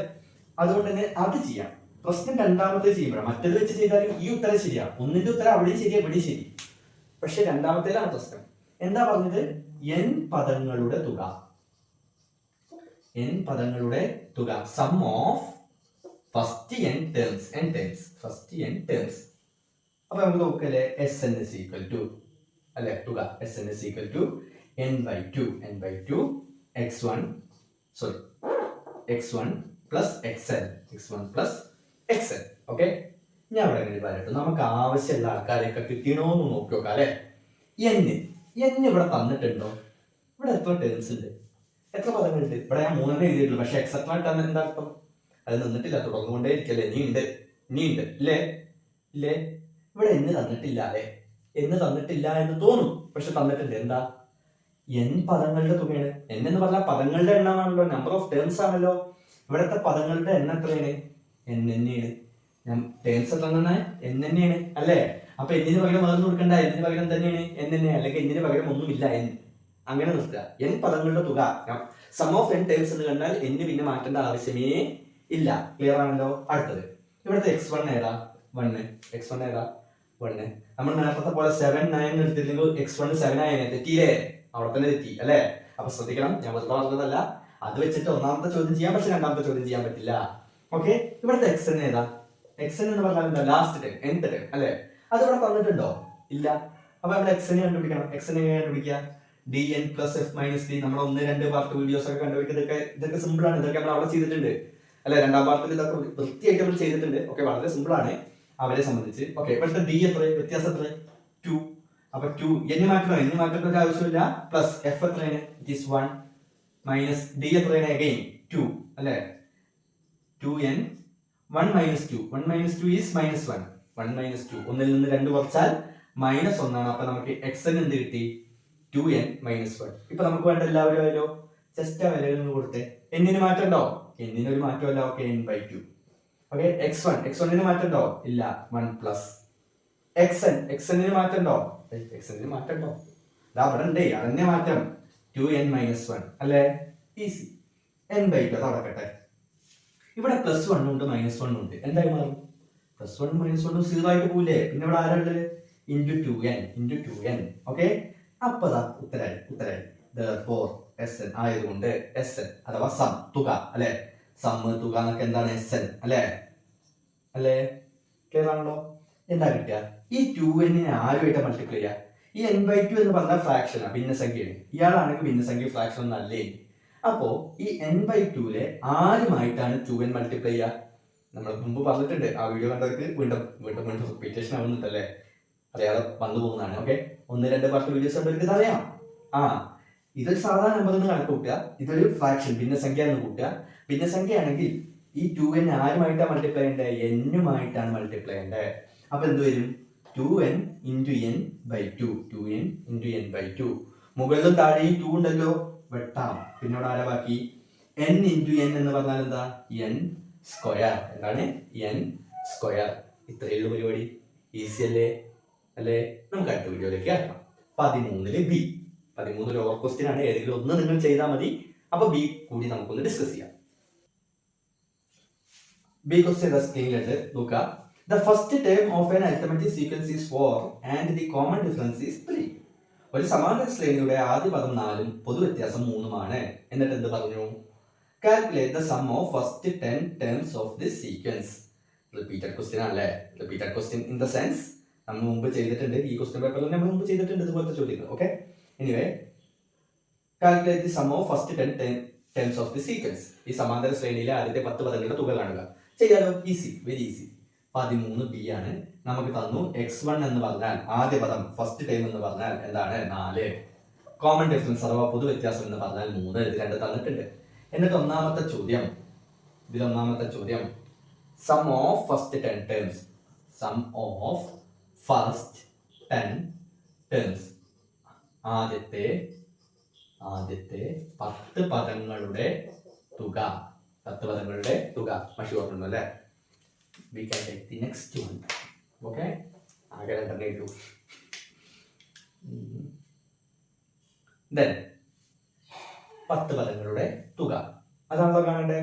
അതുകൊണ്ട് തന്നെ അത് ചെയ്യാം. പ്രശ്നം രണ്ടാമത്തെ ചെയ്യുമ്പോഴാണ്. മറ്റേത് വെച്ച് ചെയ്താലും ഈ ഉത്തരം ശരിയാണ്. ഒന്നിന്റെ ഉത്തരം അവിടെയും ശരി, എവിടെയും ശരി. പക്ഷെ രണ്ടാമത്തേലാണ് പ്രശ്നം. എന്താ പറഞ്ഞത്? n പദങ്ങളുടെ തുക, sum of first n terms. അപ്പൊ നമുക്ക് നോക്കല്ലേ, Sn is equal to അല്ലെ തുക, Sn is equal to n/2 x1 plus xn. Okay. ഞാൻ ഇവിടെ എങ്ങനെ പറയട്ടെ, നമുക്ക് ആവശ്യമുള്ള ആൾക്കാരെയൊക്കെ കിട്ടിയണോ എന്ന് നോക്കി നോക്കാം അല്ലെ? n ഇവിടെ തന്നിട്ടുണ്ടോ? ഇവിടെ എത്ര ടേംസ് ഉണ്ട്, എത്ര പദങ്ങളുണ്ട്? ഇവിടെ ഞാൻ 3 എഴുതിയിട്ടുള്ളൂ. പക്ഷെ എക്സെട്ര ഇട്ടാൽ എന്താ അർത്ഥം? അത് നിന്നിട്ടില്ല, തുടർന്നുകൊണ്ടേ ഇരിക്കല്ലേ. ഇനി ഉണ്ട് ഇല്ലേ? ഇവിടെ എന്ന് തന്നിട്ടില്ല അല്ലെ? എന്ന് തന്നിട്ടില്ല എന്ന് തോന്നും, പക്ഷെ തന്നിട്ടുണ്ട്. എന്താ? n പദങ്ങളുടെ തുകയാണ്. n എന്ന് പറഞ്ഞാൽ പദങ്ങളുടെ എണ്ണമാണല്ലോ, നമ്പർ ഓഫ് ടേംസ് ആണല്ലോ. ഇവിടുത്തെ പദങ്ങളുടെ എണ്ണം എത്രയാണ്? n തന്നെയാണ്. ഞാൻ ടേംസ് എത്ര n തന്നെയാണ് അല്ലേ? അപ്പൊ എന്നിന് പകരം വേർന്ന് കൊടുക്കണ്ട, എന്നിന് പകരം തന്നെയാണ് n തന്നെ, അല്ലെങ്കിൽ എന്നിന് പകരം ഒന്നുമില്ല n. അങ്ങനെ നിർത്തുക. n പദങ്ങളുടെ തുക, സം ഓഫ് n ടേംസ് എന്ന് കണ്ടാൽ n പിന്നെ മാറ്റേണ്ട ആവശ്യമേ ഇല്ല. ക്ലിയർ ആണല്ലോ? അടുത്തത് ഇവിടുത്തെ x1 ഏതാ? 1. നമ്മൾ നേരത്തെ പോലെ 7, 9 എടുത്തില്ലെങ്കിൽ x1 7 ആയതിനെ തെറ്റിയില്ലേ? അവിടെ തന്നെ തെറ്റി അല്ലേ? അപ്പൊ ശ്രദ്ധിക്കണം, ഞാൻ വെറുതെ പറഞ്ഞതല്ല. അത് വെച്ചിട്ട് ഒന്നാമത്തെ ചോദ്യം ചെയ്യാം, പക്ഷെ രണ്ടാമത്തെ ചോദ്യം ചെയ്യാൻ പറ്റില്ല. ഓക്കെ. ഇവിടുത്തെ xn ഏതാ? xn എന്ന് പറഞ്ഞാൽ എന്താ? ലാസ്റ്റ് ടൈം, nth ടൈം അല്ലേ? അത് ഇവിടെ തന്നിട്ടുണ്ടോ? ഇല്ല. അപ്പൊ നമ്മൾ xn കണ്ടുപിടിക്കണം. xn എങ്ങനെ കണ്ടുപിടിക്കുക? dn plus f minus d. നമ്മൾ 1, 2 പാർട്ട് വീഡിയോസ് ഒക്കെ കണ്ടുപിടിക്കുക. ഇതൊക്കെ സിമ്പിൾ ആണ്. ഇതൊക്കെ നമ്മൾ അവിടെ ചെയ്തിട്ടുണ്ട് അല്ലെ? രണ്ടാം പാർട്ടിൽ ഇതൊക്കെ വൃത്തിയായിട്ട് നമ്മൾ ചെയ്തിട്ടുണ്ട്. ഓക്കെ. വളരെ സിമ്പിൾ ആണ് അവരെ സംബന്ധിച്ച്. ഓക്കെ. ഇവിടുത്തെ d എത്ര? വ്യത്യാസം എത്ര? 2. അപ്പൊ 2 n മാറ്റേണ്ട ഒരു ആവശ്യമില്ല. പ്ലസ് f എത്രയാണ്? ഇറ്റ് ഈസ് 1 മൈനസ് d എത്രയാണ്? അഗൈൻ 2 അല്ലെ? 2n 1 minus 2. 1 minus 2 is minus 1. 1 minus 2. ഒന്നിൽ നിന്ന് 2 കുറച്ചാൽ മൈനസ് 1 ആണ്. അപ്പൊ നമുക്ക് xn എന്ത് കിട്ടി? 2n minus 1. ഇപ്പൊ നമുക്ക് വേണ്ട എല്ലാവരും ആയാലോ? ജസ്റ്റ് ആ വിലകളിൽ നിന്ന് കൊടുത്തേ. എന്നിന് മാറ്റണ്ടോ? എന്നിന് ഒരു മാറ്റമല്ല. ഓക്കെ. n/2. ഓക്കെ. x1 മാറ്റണ്ടോ? ഇല്ല. 1 പ്ലസ് xn മാറ്റണ്ടോ? xn മാറ്റണ്ടോ? അവിടെ ഉണ്ടേ, അതന്നെ മാറ്റം. 2n-1 അല്ലേ? ഈസി. n/2 അത് അടക്കട്ടെ. ഇവിടെ +1 ഉണ്ട് -1 ഉണ്ട്. എന്തായി മാറും? +1 -1 0 ആയിട്ട് പോവില്ലേ? പിന്നെ ഇവിടെ ആരാളുള്ളത്? *2n. ഓക്കെ, അപ്പൊ ഉത്തരായി. therefore Sn ആയതുകൊണ്ട് Sn അഥവാ സം തുക അല്ലെ, സം തുക എന്നൊക്കെ എന്താണ്? Sn അല്ലേ? ക്ലിയർ ആണല്ലോ? എന്താ കിട്ടുക? ഈ 2n ആരുമായിട്ട് മൾട്ടിപ്ലൈ ചെയ്യുക? ഈ n/2 എന്ന് പറഞ്ഞാൽ ഫ്രാക്ഷൻ ഭിന്നസംഖ്യയാണ്. ഇയാളാണെങ്കിൽ ഭിന്നസംഖ്യ ഫ്രാക്ഷൻ ഒന്നല്ലേ. അപ്പോ ഈ n/2 ആരുമായിട്ടാണ് 2n മൾട്ടിപ്ലൈ ചെയ്യുക? നമ്മൾ മുമ്പ് പറഞ്ഞിട്ടുണ്ട്, ആ വീഡിയോ കണ്ടവർക്ക് വീണ്ടും റിപ്പീറ്റേഷൻ ആവുന്നുണ്ടല്ലേ, അറിയാതെ വന്നു പോകുന്നതാണ്. ഓക്കെ, 1-2 പാർട്ട് വീഡിയോസ് കണ്ടവർക്ക് ഇത് അറിയാം. ഇതൊരു സാധാരണ നമ്പർ എന്ന് കണക്ക് കൂട്ടുക, ഇതൊരു ഫ്രാക്ഷൻ ഭിന്നസംഖ്യ എന്ന് കൂട്ടുക. ഭിന്നസംഖ്യ ആണെങ്കിൽ ഈ 2n ആരുമായിട്ടാണ് മൾട്ടിപ്ലൈ ചെയ്യേണ്ടത്? n-മായിട്ടാണ് മൾട്ടിപ്ലൈ ചെയ്യേണ്ടത്. അപ്പൊ എന്ത് വരും? 2n × n/2. 2n × n/2. മുകളിലും താഴെയും 2 ഉണ്ടല്ലോ, വെട്ടാം. പിന്നെ ഇവിടെ ആരാ ബാക്കി? n × n എന്ന് പറഞ്ഞാൽ എന്താ? n². എന്താണ്? n². ഇത്രയേ ഉള്ളൂ പരിപാടി. ഈസി അല്ലേ? നമുക്ക് അടുത്ത വീഡിയോയിലേക്ക് ആക്കാം. 13 ബി. 13 ഓവർ ക്വസ്റ്റ്യൻ ആണ്, ഏതെങ്കിലും ഒന്ന് നിങ്ങൾ ചെയ്താൽ മതി. അപ്പൊ ബി കൂടി നമുക്കൊന്ന് ഡിസ്കസ് ചെയ്യാം. ബി ക്വസ്റ്റ്യൻ സ്ക്രീനിലുണ്ട്, നോക്കുക. The first term of an arithmetic sequence is 4 and the common difference is 3. ഒരു സമാന്തര ശ്രേണിയുടെ ആദ്യ പദം 4ഉം പൊതുവ്യത്യാസം 3ഉമാണ്. എന്നിട്ട് എന്ത് പറഞ്ഞു? Calculate the sum of first 10 terms of this sequence. Repeated question ആണല്ലേ? Repeated question in the sense നമ്മൾ മുമ്പ് ചെയ്തിട്ടുണ്ട്, ഈ ക്വസ്റ്റ്യൻ പേപ്പറിൽ നമ്മൾ മുമ്പ് ചെയ്തിട്ടുണ്ട് ഇതുപോലത്തെ ചോദ്യങ്ങൾ. Okay, anyway, calculate the sum of first 10 terms of the sequence. ഈ സമാന്തര ശ്രേണിയിലെ ആദ്യത്തെ 10 പദങ്ങളുടെ തുക കാണുക. ചെയ്യാലോ? Easy, very easy. 13 ബി ആണ്. നമുക്ക് തന്നു x1 എന്ന് പറഞ്ഞാൽ ആദ്യ പദം, ഫസ്റ്റ് ടൈം എന്ന് പറഞ്ഞാൽ എന്താണ്? 4. കോമൺ ഡിഫറൻസ് അഥവാ പൊതുവ്യത്യാസം എന്ന് പറഞ്ഞാൽ 3. ഇത് 2 തന്നിട്ടുണ്ട്. എന്നിട്ട് ഒന്നാമത്തെ ചോദ്യം, sum of first 10 terms. Sum of first 10 terms. ആദ്യത്തെ 10 പദങ്ങളുടെ തുക. 10 പദങ്ങളുടെ തുക മഷി ഓർമ്മ അല്ലേ? We can take the next one. Okay, ആകെ 2 ഇട്ടു. Then 10 പദങ്ങളുടെ തുക അതാണല്ലോ കാണണ്ടേ.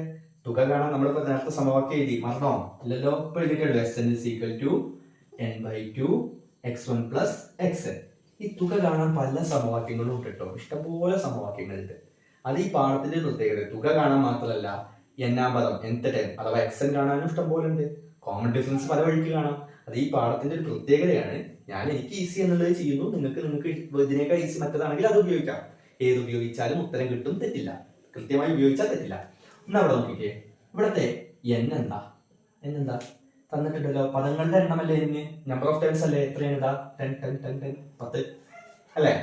തുക കാണാൻ നമ്മളിപ്പോ നേരത്തെ സമവാക്യം എഴുതി, മറന്നോ? ഇല്ലല്ലോ, ഇപ്പൊ എഴുതിയിട്ടുള്ളൂ. Sn = n/2 x1 + xn. ഈ തുക കാണാൻ പല സമവാക്യങ്ങളും ഉണ്ട് കേട്ടോ, ഇഷ്ടംപോലെ സമവാക്യങ്ങളുണ്ട്. അത് ഈ പാഠത്തിന്റെ പ്രത്യേകത. തുക കാണാൻ മാത്രമല്ല, n-ാം പദം, nth ടൈം അഥവാ xn കാണാനും ഇഷ്ടം പോലെ ഉണ്ട്. കോമൺ ഡിഫറൻസ് പല വഴിക്ക് കാണാം. അത് ഈ പാഠത്തിന്റെ ഒരു പ്രത്യേകതയാണ്. എനിക്ക് ഈസി എന്നുള്ളത് ചെയ്യുന്നു, നിങ്ങൾക്ക് ഇതിനേക്കാൾ ഈസി മറ്റേതാണെങ്കിൽ അത് ഉപയോഗിക്കാം. ഏത് ഉപയോഗിച്ചാലും ഉത്തരം കിട്ടും, തെറ്റില്ല. കൃത്യമായി ഉപയോഗിച്ചാൽ തെറ്റില്ല. എന്നാ അവിടെ നോക്കിക്കേ, ഇവിടത്തെ n എന്താ തന്നിട്ടുണ്ടല്ലോ. പദങ്ങളുടെ എണ്ണമല്ലേ n, നമ്പർ ഓഫ് ടൈംസ് അല്ലേ? എത്രയാണ്? 10 അല്ലേ?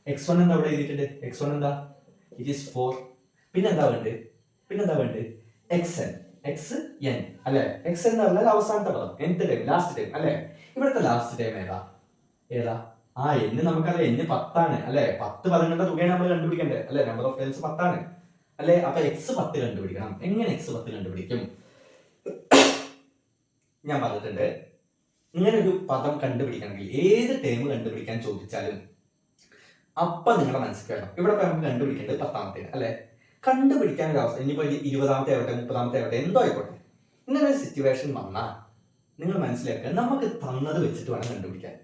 x1 എന്താ ഇവിടെ എഴുതിയിട്ടുണ്ട്? x1 എന്താ? It is 4. പിന്നെന്താ വേണ്ടത്? xn അല്ലെ? xn എന്ന് പറഞ്ഞാൽ അവസാനത്തെ പദം, nth ടൈം, ലാസ്റ്റ് ടൈം അല്ലെ? ഇവിടുത്തെ ലാസ്റ്റ് ടൈം ഏതാ? n നമുക്കറിയാം, n 10 ആണ് അല്ലെ? 10 പദങ്ങളുടെ തുകയാണ് നമ്മൾ കണ്ടുപിടിക്കേണ്ടത് അല്ലെ? നമ്പർ ഓഫ് ടൈംസ് 10 ആണ് അല്ലെ? അപ്പൊ x 10 കണ്ടുപിടിക്കണം. എങ്ങനെ x 10 കണ്ടുപിടിക്കും? ഞാൻ പറഞ്ഞിട്ടുണ്ട്, ഇങ്ങനെ ഒരു പദം കണ്ടുപിടിക്കണമെങ്കിൽ ഏത് ടൈം കണ്ടുപിടിക്കാൻ ചോദിച്ചാലും അപ്പൊ നിങ്ങളുടെ മനസ്സിൽ വേണം. ഇവിടെ നമുക്ക് കണ്ടുപിടിക്കേണ്ടത് 10ാമത്തെ അല്ലെ? കണ്ടുപിടിക്കാൻ ഒരു അവസ്ഥ, ഇനിയിപ്പോ 20ാമത്തെ ആവട്ടെ, 30ാമത്തെ ആവട്ടെ, എന്തോ ആയിക്കോട്ടെ, ഇങ്ങനെ ഒരു സിറ്റുവേഷൻ വന്നാൽ നിങ്ങൾ മനസ്സിലാക്കുക, നമുക്ക് തന്നത് വെച്ചിട്ട് വേണം കണ്ടുപിടിക്കാൻ.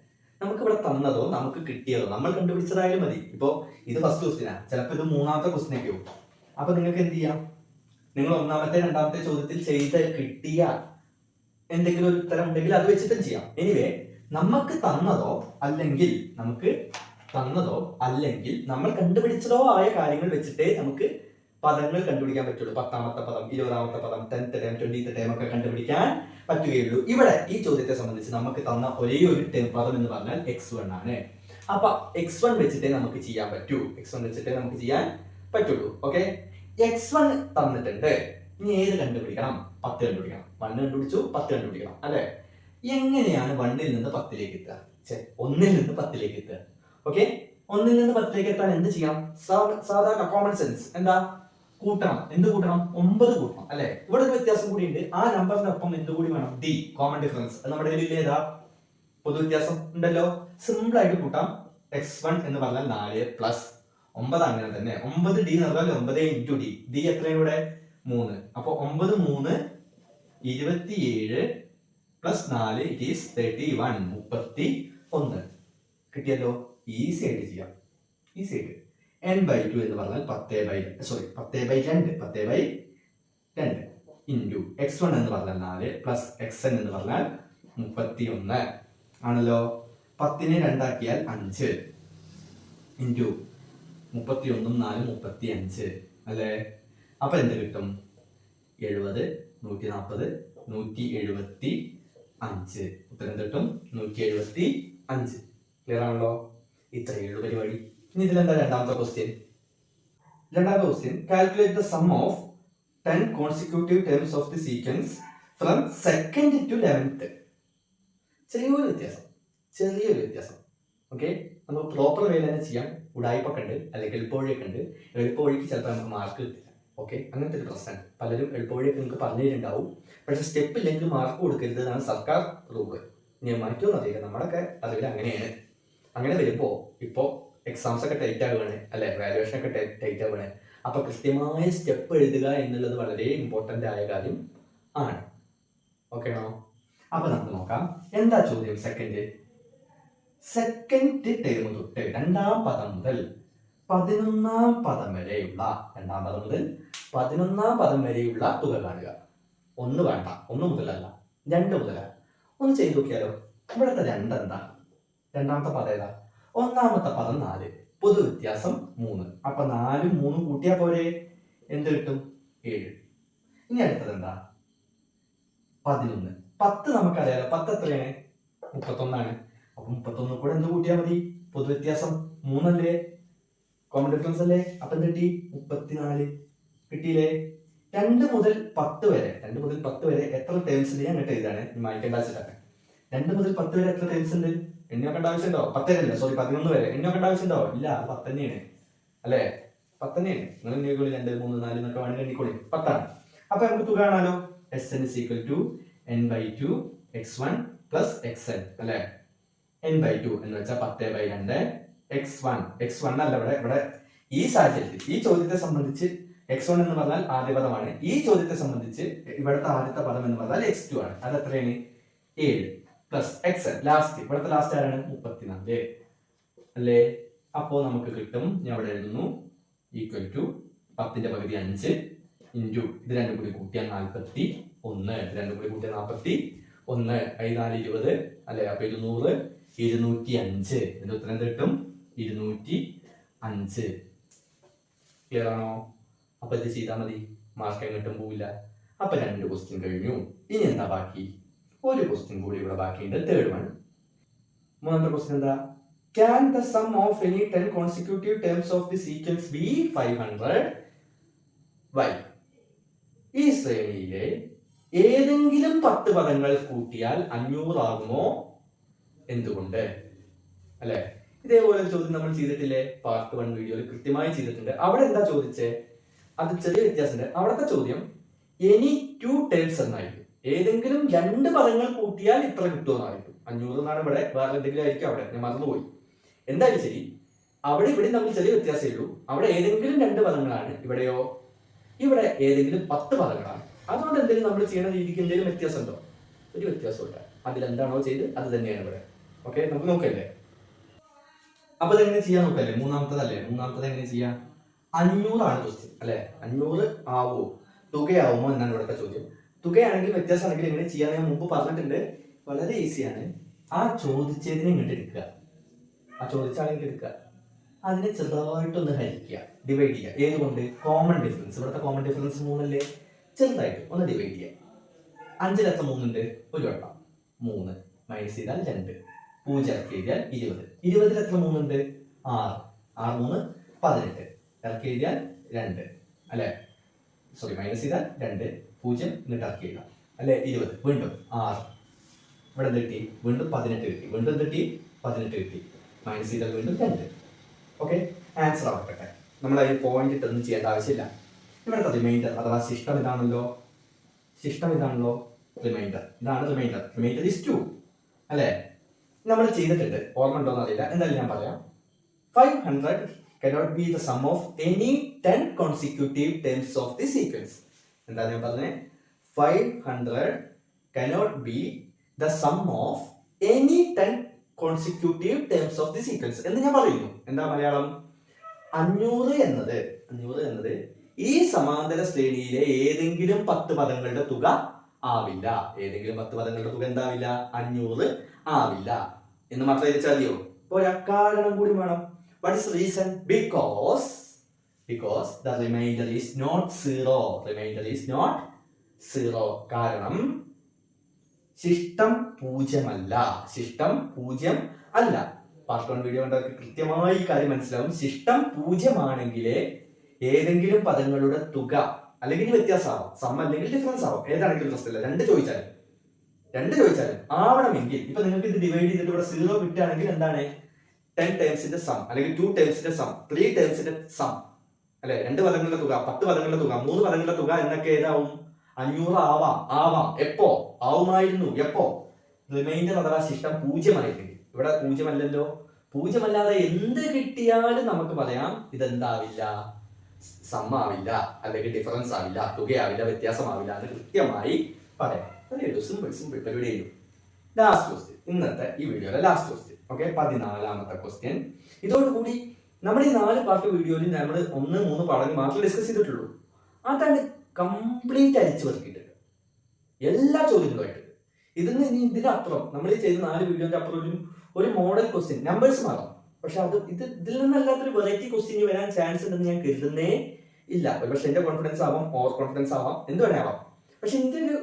നമുക്ക് ഇവിടെ തന്നതോ നമുക്ക് കിട്ടിയതോ നമ്മൾ കണ്ടുപിടിച്ചതായാലും മതി. ഇപ്പോ ഇത് ഫസ്റ്റ് ക്വസ്റ്റ്യനാ, ചിലപ്പോൾ ഇത് 3ാമത്തെ ക്വസ്റ്റ്യനൊക്കെ ആവും. അപ്പൊ നിങ്ങൾക്ക് എന്ത് ചെയ്യാം? നിങ്ങൾ 1ാമത്തെ 2ാമത്തെ ചോദ്യത്തിൽ ചെയ്ത് കിട്ടിയ എന്തെങ്കിലും ഒരു ഉത്തരം ഉണ്ടെങ്കിൽ അത് വെച്ചിട്ടും ചെയ്യാം. എനിവേ, നമുക്ക് തന്നതോ അല്ലെങ്കിൽ നമ്മൾ കണ്ടുപിടിച്ചതോ ആയ കാര്യങ്ങൾ വെച്ചിട്ടേ നമുക്ക് പദങ്ങൾ കണ്ടുപിടിക്കാൻ പറ്റുള്ളൂ. 10ാമത്തെ പദം, 20ാമത്തെ പദം, 10th ടൈം, 20th ടൈം ഒക്കെ കണ്ടുപിടിക്കാൻ പറ്റുകയുള്ളൂ. ഇവിടെ ഈ ചോദ്യത്തെ സംബന്ധിച്ച് നമുക്ക് തന്ന ഒരേ ഒരു പദം എന്ന് പറഞ്ഞാൽ x1 ആണ്. അപ്പൊ x1 വെച്ചിട്ടേ നമുക്ക് ചെയ്യാൻ പറ്റുള്ളൂ. ഓക്കെ, x1 തന്നിട്ടുണ്ട്. ഇനി ഏത് കണ്ടുപിടിക്കണം? 10 കണ്ടുപിടിക്കണം. 1 കണ്ടുപിടിച്ചു, 10 കണ്ടുപിടിക്കണം അല്ലെ? എങ്ങനെയാണ് 1ൽ നിന്ന് 10ലേക്ക് എത്തുക? 1ൽ നിന്ന് 10ലേക്ക് എത്തുക. ഓക്കെ, 1ൽ നിന്ന് 10ലേക്ക് എത്താൻ എന്ത് ചെയ്യണം? സാധാരണ കോമൺ സെൻസ് എന്താ? കൂട്ടണം. എന്ത് കൂട്ടണം? 9 കൂട്ടണം അല്ലെ? ഇവിടെ ഒരു വ്യത്യാസം കൂടി ഉണ്ട്. ആ നമ്പറിനൊപ്പം എന്ത് കൂടി വേണം? d, common difference. അത് നമ്മുടെ കയ്യിൽ ഏതാ? പൊതു വ്യത്യാസം ഉണ്ടല്ലോ. സിമ്പിൾ ആയിട്ട് കൂട്ടാം. x1 എന്ന് പറഞ്ഞാൽ 4 പ്ലസ് 9 അങ്ങനെ തന്നെ. 9D എന്ന് പറഞ്ഞാൽ 9 ഇൻറ്റു ഡി. ഡി എത്രയാണ് ഇവിടെ? 3. അപ്പൊ 9 3 27 പ്ലസ് 4 ഇറ്റ് ഈസ് 31 31. കിട്ടിയല്ലോ. ഈസി ആയിട്ട് ചെയ്യാം. ഈസി ആയിട്ട്. n/2 എന്ന് പറഞ്ഞാൽ 10/2 ഇൻറ്റു x1 എന്ന് പറഞ്ഞാൽ 4 പ്ലസ് xn എന്ന് പറഞ്ഞാൽ 31 ആണല്ലോ. 10നെ 2 ആക്കിയാൽ 5 ഇൻറ്റു 31 4 35 അല്ലേ. അപ്പൊ എന്ത് കിട്ടും? 70 140 175. ഉത്തരം കിട്ടും 175. ക്ലിയർ ആണല്ലോ. ഇത്രയേ ഉള്ളൂ പരിപാടി. ഇനി ഇതിലെന്താ രണ്ടാമത്തെ question? Calculate the sum of 10 consecutive terms of the sequence from second to 11th. ചെറിയൊരു വ്യത്യാസം. ഓക്കെ, നമുക്ക് പ്രോപ്പർ വേയിൽ തന്നെ ചെയ്യാം. ഉടായ്പൊക്കെ ഉണ്ട്, അല്ലെങ്കിൽ എളുപ്പവഴിയൊക്കെ ഉണ്ട്. എളുപ്പവഴിക്ക് ചിലപ്പോൾ നമുക്ക് മാർക്ക് കിട്ടില്ല. ഓക്കെ, അങ്ങനത്തെ ഒരു പ്രശ്നമാണ്. പലരും എളുപ്പവഴിയൊക്കെ നിങ്ങൾക്ക് പറഞ്ഞു തരുന്നുണ്ടാവും. പക്ഷെ സ്റ്റെപ്പ് ഇല്ലെങ്കിൽ മാർക്ക് കൊടുക്കരുത് എന്നാണ് സർക്കാർ റൂള്. ഇനി മാറ്റവും അറിയില്ല, നമ്മുടെയൊക്കെ അറിവിൽ അങ്ങനെയാണ്. അങ്ങനെ വരുമ്പോൾ ഇപ്പോൾ എക്സാംസ് ഒക്കെ ടൈറ്റ് ആവുകയാണ് അല്ലെ, വാല്യുവേഷൻ ഒക്കെ ടൈറ്റ് ആവുകയാണ്. അപ്പൊ കൃത്യമായ സ്റ്റെപ്പ് എഴുതുക എന്നുള്ളത് വളരെ ഇമ്പോർട്ടൻ്റ് ആയ കാര്യം ആണ്. ഓക്കെ ആണോ? അപ്പൊ നമുക്ക് നോക്കാം എന്താ ചോദ്യം. സെക്കൻഡ് ടേം തൊട്ട് രണ്ടാം പദം മുതൽ 11ാം പദം വരെയുള്ള തുക കാണുക. 1 വേണ്ട, 1 മുതലല്ല, 2 മുതലാണ്. ഒന്ന് ചെയ്ത് നോക്കിയാലോ. ഇവിടുത്തെ 2 എന്താ? രണ്ടാമത്തെ പദം ഏതാ? ഒന്നാമത്തെ പദം 4, പൊതു വ്യത്യാസം 3. അപ്പൊ 4 3 കൂട്ടിയാ പോരെ, എന്ത് കിട്ടും? 7. ഇനി അടുത്തത് എന്താ? 11. 10 നമുക്കറിയാലോ. 10 എത്രയാണ്? 31. അപ്പൊ 31 കൂടെ എന്ത് കൂട്ടിയാൽ മതി? പൊതു വ്യത്യാസം 3 അല്ലേ, കോമൺ ഡിഫറൻസ് അല്ലേ. അപ്പൊ എന്ത് കിട്ടി? 34. കിട്ടിയില്ലേ? 2 മുതൽ 10 വരെ എത്ര ടേംസ് ഉണ്ട്? അങ്ങോട്ട് എഴുതാണ് മായ്ക്കേണ്ട ആവശ്യമില്ല. 2 മുതൽ 10 വരെ എത്ര ടേംസ് ഉണ്ട്? എണ്ണോക്കേണ്ട ആവശ്യമുണ്ടോ? 11 വരെ എണ്ണോക്കേണ്ട ആവശ്യമുണ്ടോ? ഇല്ല, 10 തന്നെയാണ് അല്ലേ. 10 തന്നെയാണ്. നിങ്ങൾ എണ്ണിക്കോളി, 2 3 4 എന്നൊക്കെ വേണമെങ്കിൽ എണ്ണിക്കോളി. 10 ആണ്. അപ്പൊ നമുക്ക് തുക കാണാലോ. Sn is equal to n/2 x1 plus xn അല്ലെ. n/2 എന്ന് വെച്ചാൽ 10/2 x1 അല്ല. ഇവിടെ ഈ സാഹചര്യത്തിൽ ഈ ചോദ്യത്തെ സംബന്ധിച്ച് x1 എന്ന് പറഞ്ഞാൽ ആദ്യ പദമാണ്. ഈ ചോദ്യത്തെ സംബന്ധിച്ച് ഇവിടുത്തെ ആദ്യത്തെ പദം എന്ന് പറഞ്ഞാൽ x2 ആണ്. അത് എത്രയാണ്? 7 പ്ലസ് xn ലാസ്റ്റ്. ഇവിടുത്തെ ലാസ്റ്റ് ആരാണ്? 34 അല്ലേ. അപ്പോ നമുക്ക് കിട്ടും, ഞാൻ ഇവിടെ എഴുതുന്നു, ഈക്വൽ ടു 10ന്റെ പകുതി 5 ഇൻറ്റു ഇത് രണ്ടും കൂടി കൂട്ടിയാൽ 41. ഇത് രണ്ടും കൂടി കൂട്ടിയാൽ 41. 5 4 20 അല്ലെ. അപ്പൊ 200 205. ഇതിന്റെ ഉത്തരം കിട്ടും 205. ക്ലിയർ ആണോ? അപ്പൊ ഇത് ചെയ്താൽ മതി, മാർക്ക് എങ്ങോട്ടും പോവില്ല. അപ്പൊ 2 ക്വസ്റ്റ്യൻ കഴിഞ്ഞു. ഇനി എന്താ ബാക്കി? ഒരു ക്വസ്റ്റ്യൻ കൂടി ഇവിടെ ബാക്കിയുണ്ട്, തേർഡ് വൺ. മൂന്നാമത്തെ ക്വസ്റ്റ്യൻ എന്താ? Can the sum of any 10 consecutive terms of the sequence be 500? Why? ഈ ശ്രേണിയിലെ ഏതെങ്കിലും 10 പദങ്ങൾ കൂട്ടിയാൽ 500 ആകുമോ? എന്തുകൊണ്ട്? അല്ലെ. ഇതേപോലെ ചോദ്യം നമ്മൾ ചെയ്തിട്ടില്ലേ? പാർട്ട് 1 വീഡിയോയിൽ കൃത്യമായി ചെയ്തിട്ടുണ്ട്. അവിടെ എന്താ ചോദിച്ചേ? അത് ചെറിയ വ്യത്യാസമുണ്ട്. അവിടുത്തെ ചോദ്യം എനി 2 ടേംസ് എന്നായിരിക്കും. ഏതെങ്കിലും 2 പദങ്ങൾ കൂട്ടിയാൽ ഇത്ര കിട്ടുമെന്നായിരിക്കും. 500 എന്നാണ് ഇവിടെ, വേറെ എന്തെങ്കിലും ആയിരിക്കും അവിടെ, ഞാൻ മറന്നുപോയി. എന്തായാലും ശരി, അവിടെ ഇവിടെ നമ്മൾ ചെറിയ വ്യത്യാസമേ ഉള്ളൂ. അവിടെ ഏതെങ്കിലും 2 പദങ്ങളാണ്, ഇവിടെയോ ഇവിടെ ഏതെങ്കിലും 10 പദങ്ങളാണ്. അതുകൊണ്ട് എന്തെങ്കിലും നമ്മൾ ചെയ്യുന്ന രീതിക്ക് എന്തെങ്കിലും വ്യത്യാസം ഉണ്ടോ? ഒരു വ്യത്യാസമില്ല. അതിലെന്താണോ ചെയ്ത് അത് തന്നെയാണ് ഇവിടെ. ഓക്കെ, നമുക്ക് നോക്കല്ലേ. അപ്പൊ ഇതെങ്ങനെ ചെയ്യാൻ നോക്കല്ലേ? മൂന്നാമത്തത് എങ്ങനെ ചെയ്യാം? 500 ആണ് ക്വസ്റ്റ്യൻ അല്ലെ. 500 ആവോ, തുകയാവുമോ എന്നാണ് ഇവിടുത്തെ ചോദ്യം. തുകയാണെങ്കിൽ വ്യത്യാസമാണെങ്കിൽ എങ്ങനെ ചെയ്യാൻ ഞാൻ മുമ്പ് പറഞ്ഞിട്ടുണ്ട്. വളരെ ഈസിയാണ്. ആ ചോദിച്ചതിനെ ഇങ്ങോട്ട് എടുക്കുക, ആ ചോദിച്ചാണെങ്കിൽ എടുക്കുക, അതിനെ ചെറുതായിട്ടൊന്ന് ഹരിക്കുക, ഡിവൈഡ് ചെയ്യുക. ഏതുകൊണ്ട്? Common difference. ഇവിടുത്തെ കോമൺ ഡിഫറൻസ് 3 അല്ലേ. ചെറുതായിട്ട് ഒന്ന് ഡിവൈഡ് ചെയ്യുക. 5ൽ എത്ര 3 ഉണ്ട്? ഒരു വട്ടം 3 മൈനസ് ചെയ്താൽ 2, 0 ഇറക്കി എഴുതിയാൽ 20. 20ൽ എത്ര 3 ഉണ്ട്? 6. 6 3 18 ഇറക്കി എഴുതിയാൽ 2 അല്ലെ. സോറി, മൈനസ് ചെയ്താൽ 2, 0 എന്നിട്ട് ഇറക്കി എഴുതാം അല്ലെ. 20 വീണ്ടും 6. ഇവിടെ എന്ത് കിട്ടി? വീണ്ടും 18 കിട്ടി. വീണ്ടും എന്ത് കിട്ടി? 18 കിട്ടി. മൈനസ് ചെയ്താൽ വീണ്ടും 2. ഓക്കെ, ആൻസർ ആവട്ടെ. നമ്മൾ അതിൽ പോയിന്റ് ഇട്ടൊന്നും ചെയ്യേണ്ട ആവശ്യമില്ല. ഇവിടുത്തെ റിമൈൻഡർ അഥവാ ശിഷ്ടം ഇതാണല്ലോ. റിമൈൻഡർ ഇതാണ്. റിമൈൻഡർ ഇസ് 2 അല്ലെ. നമ്മൾ ചെയ്തിട്ടുണ്ട്, ഓർമ്മ ഉണ്ടോന്ന് അറിയില്ല, എന്തായാലും ഞാൻ പറയാം. 500 cannot be the sum of any 10 consecutive terms of the sequence. എന്താ ഞാൻ പറഞ്ഞേ? 500 cannot be the sum of any 10 consecutive terms of the sequence എന്ന് ഞാൻ പറയുന്നു. എന്താ മലയാളം? 500 എന്നത് ഈ സമാന്തര ശ്രേണിയിലെ ഏതെങ്കിലും 10 പദങ്ങളുടെ തുക ആവില്ല. ഏതെങ്കിലും 10 പദങ്ങളുടെ തുക എന്താവില്ല? 500 ആവില്ല എന്ന് മാത്രം എഴുതിച്ചാൽ മതിയോ? ഇപ്പോൾ കാരണം കൂടി വേണം. What is the reason? Because the remainder is not zero. കാരണം ശിഷ്ടം 0 അല്ല. പാർട്ട് 1 വീഡിയോ കണ്ടവർക്ക് കൃത്യമായി കാര്യം മനസ്സിലാവും. ശിഷ്ടം 0 ആണെങ്കിലേ ഏതെങ്കിലും പദങ്ങളുടെ തുക അല്ലെങ്കിൽ വ്യത്യാസമാവും, സം അല്ലെങ്കിൽ ഡിഫറൻസ് ആവും. ഏതാണെങ്കിലും പ്രശ്നമില്ല. രണ്ട് ചോദിച്ചാലും ആവണമെങ്കിൽ ഇപ്പൊ നിങ്ങൾക്ക് ഇത് ഡിവൈഡ് ചെയ്തിട്ട് ഇവിടെ 0 കിട്ടുകയാണെങ്കിൽ എന്താണ്? 10 ടേംസിന്റെ സം അല്ലെങ്കിൽ 2 ടേംസിന്റെ സം, 3 ടേംസിന്റെ സം, അല്ലെ? 2 പദങ്ങളുടെ തുക, 10 പദങ്ങളുടെ തുക, 3 പദങ്ങളുടെ തുക എന്നൊക്കെ ഏതാവും? 500 ആവാം. എപ്പോ ആവുമായിരുന്നു? എപ്പോ? റിമൈൻഡർ അഥവാ ശിഷ്ടം 0 ആയില്ലെങ്കിൽ. ഇവിടെ 0 അല്ലല്ലോ. 0 അല്ലാതെ എന്ത് കിട്ടിയാലും നമുക്ക് പറയാം ഇതെന്താവില്ല? സം ആവില്ല, അല്ലെങ്കിൽ ഡിഫറൻസ് ആവില്ല, തുകയാവില്ല, വ്യത്യാസമാവില്ല എന്ന് കൃത്യമായി പറയാം. സിമ്പിൾ പരിപാടി ചെയ്യും. ലാസ്റ്റ് ക്വസ്റ്റ്യൻ, ഇന്നത്തെ ഈ വീഡിയോയിലെ ലാസ്റ്റ് ക്വസ്റ്റ്യൻ. ഓക്കെ, 14ാമത്തെ ക്വസ്റ്റ്യൻ. ഇതോടുകൂടി നമ്മുടെ ഈ 4 പാർട്ട് വീഡിയോയിൽ നമ്മൾ 1-3 പാഠങ്ങൾ മാത്രമേ ഡിസ്കസ് ചെയ്തിട്ടുള്ളൂ. അതാണ് കംപ്ലീറ്റ് അരിച്ചു വെറുക്കിയിട്ടുണ്ട് എല്ലാ ചോദ്യങ്ങളുമായിട്ട്. ഇതിനപ്പുറം നമ്മൾ ഈ ചെയ്ത 4 വീഡിയോന്റെ അപ്പുറം ഒരു മോഡൽ ക്വസ്റ്റ്യൻ, നമ്പേഴ്സ് മാറാം, പക്ഷെ ഇതിൽ നിന്നല്ലാത്തൊരു വെറൈറ്റി ക്വസ്റ്റ്യൻ വരാൻ ചാൻസ് ഉണ്ടെന്ന് ഞാൻ കരുതുന്നേ ഇല്ല. പക്ഷെ എന്റെ കോൺഫിഡൻസ് ആവാം, ഓവർ കോൺഫിഡൻസ് ആവാം, എന്ത് വേണേ ആവാം. പക്ഷെ എന്റെ ഒരു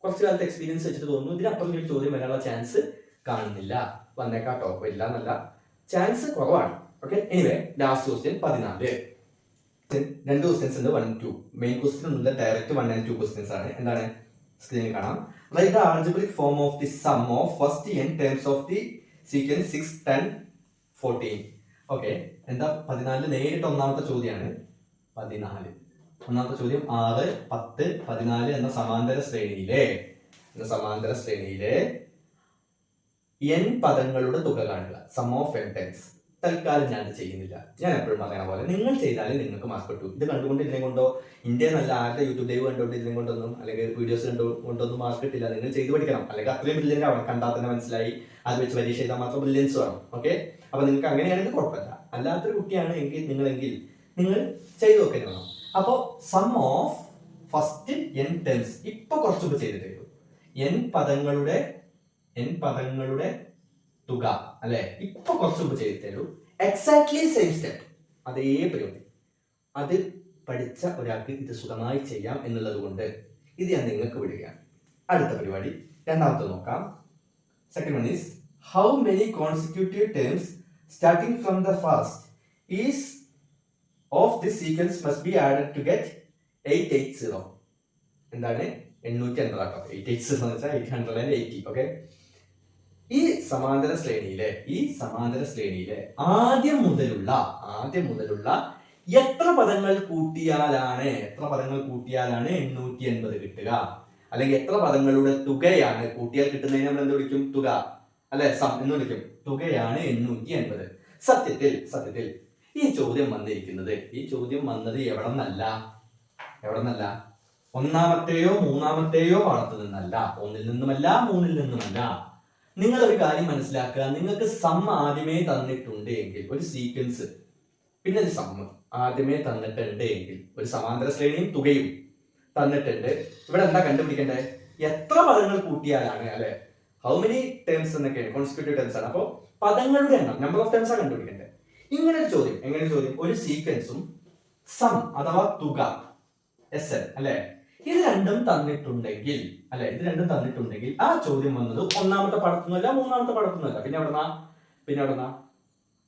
കുറച്ച് കാലത്തെ എക്സ്പീരിയൻസ് വെച്ചിട്ട് തോന്നുന്നു ഇതിനപ്പുറം ഒരു ചോദ്യം വരാനുള്ള ചാൻസ് കാണുന്നില്ല. വന്നേക്കാട്ടോ, വരില്ല എന്നല്ല, ചാൻസ് കുറവാണ്. Okay, anyway last question 14. 2 questions ഉണ്ട്, 1 2. മെയിൻ ക്വസ്റ്റ്യൻ ഒന്നുമില്ല, ഡയറക്റ്റ് 1 and 2 ക്വസ്റ്റ്യൻസ് ആണ്. എന്താണ്? സ്ക്രീനിൽ കാണാം. Write the algebraic form of the sum of first n terms of the sequence 6 10 14. Okay, എന്താ 14 നേരിട്ട് ഒന്നാമത്തെ ചോദ്യമാണ്. 14 ഒന്നാമത്തെ ചോദ്യം 6 10 14 എന്ന സമാന്തര ശ്രേണിയിലെ n പദങ്ങളുടെ തുക കാണുക. Sum of n times. തൽക്കാലം ഞാൻ ചെയ്യുന്നില്ല. ഞാൻ എപ്പോഴും പറയുന്ന പോലെ നിങ്ങൾ ചെയ്താലേ നിങ്ങൾക്ക് മാർക്ക് കിട്ടൂ. ഇത് കണ്ടുകൊണ്ടിരുന്നേ കൊണ്ടോ, ഇന്ത്യ നല്ല ആരുടെ യൂട്യൂബ് ലൈവ് കണ്ടുകൊണ്ടിരുന്നേ കൊണ്ടൊന്നും അല്ലെങ്കിൽ വീഡിയോസ് കണ്ടുകൊണ്ടൊന്നും മാർക്ക് കിട്ടില്ല. നിങ്ങൾ ചെയ്ത് പഠിക്കണം. അല്ലെങ്കിൽ അത്രയും ബ്രില്യൻ്റ് ആവണം. കണ്ടാൽ തന്നെ മനസ്സിലായി അത് വെച്ച് പരീക്ഷ ചെയ്താൽ മാത്രം ബ്രില്യൻസ് വേണം. ഓക്കെ, അപ്പൊ നിങ്ങൾക്ക് അങ്ങനെയാണെങ്കിൽ കുഴപ്പമില്ല. അല്ലാത്തൊരു കുട്ടിയാണ് നിങ്ങളെങ്കിൽ നിങ്ങൾ ചെയ്തു നോക്കാൻ വേണം. അപ്പോ sum of first n terms ഇപ്പൊ കുറച്ചുകൂടി ചെയ്തിട്ടേ ഉള്ളൂ. n പദങ്ങളുടെ തുക, അല്ലെ? ഇപ്പൊ കുറച്ചുകൂടി ചെയ്തിട്ടേ ഉള്ളൂ. എക്സാക്ട്ലി സെയിം സ്റ്റെപ്പ്, അതേ പരിപാടി. അത് പഠിച്ച ഒരാൾക്ക് ഇത് സുഖമായി ചെയ്യാം എന്നുള്ളത് കൊണ്ട് ഇത് ഞാൻ നിങ്ങൾക്ക് വിടുകയാണ്. അടുത്ത പരിപാടി രണ്ടാമത്തെ നോക്കാം. Second one is how many consecutive terms starting from the first is of this sequence must be added to get 880. എന്താണ്? 880 ആട്ടോ. 880 എന്ന് വെച്ചാൽ 880. ഓക്കെ, ഈ സമാന്തര ശ്രേണിയിലെ ആദ്യം മുതലുള്ള എത്ര പദങ്ങൾ കൂട്ടിയാലാണ് 880 കിട്ടുക? അല്ലെങ്കിൽ എത്ര പദങ്ങളുടെ തുകയാണ് കൂട്ടിയാൽ കിട്ടുന്നതിന് നമ്മൾ എന്ത് വിളിക്കും? തുക, അല്ലെ? സം എന്ന് വിളിക്കും. തുകയാണ് 880. സത്യത്തിൽ ഈ ചോദ്യം വന്നത് എവിടെ നിന്നല്ല? ഒന്നാമത്തെയോ മൂന്നാമത്തെയോ പാഠത്തു നിന്നല്ല, 1 ൽ നിന്നുമല്ല, 3 ൽ നിന്നുമല്ല. നിങ്ങൾ ഒരു കാര്യം മനസ്സിലാക്കുക. നിങ്ങൾക്ക് സം ആദ്യമേ തന്നിട്ടുണ്ട് എങ്കിൽ, ഒരു സീക്വൻസ് പിന്നെ ഒരു സം ആദ്യമേ തന്നിട്ടുണ്ട് എങ്കിൽ, ഒരു സമാന്തര ശ്രേണിയും തുകയും തന്നിട്ടുണ്ട്. ഇവിടെ എന്താ കണ്ടുപിടിക്കേണ്ടത്? എത്ര പദങ്ങൾ കൂട്ടിയാലാണ്, അല്ലെ? ഹൗ മെനി ടേംസ് എന്നൊക്കെയാണ്, കോൺസിക്യൂട്ടീവ് ടേംസ് ആണ്. അപ്പോൾ പദങ്ങളുടെ എണ്ണം, നമ്പർ ഓഫ് ടേംസ് ആണ് കണ്ടുപിടിക്കേണ്ടത്. ഇങ്ങനെ ഒരു ചോദ്യം, ഒരു സീക്വൻസും സം അഥവാ തുക SN, അല്ലെ? ഇത് രണ്ടും തന്നിട്ടുണ്ടെങ്കിൽ ആ ചോദ്യം വന്നത് ഒന്നാമത്തെ പാഠത്തുനിന്നല്ല, മൂന്നാമത്തെ പാഠത്തുനിന്നല്ല, പിന്നെ എവിടെന്നാ?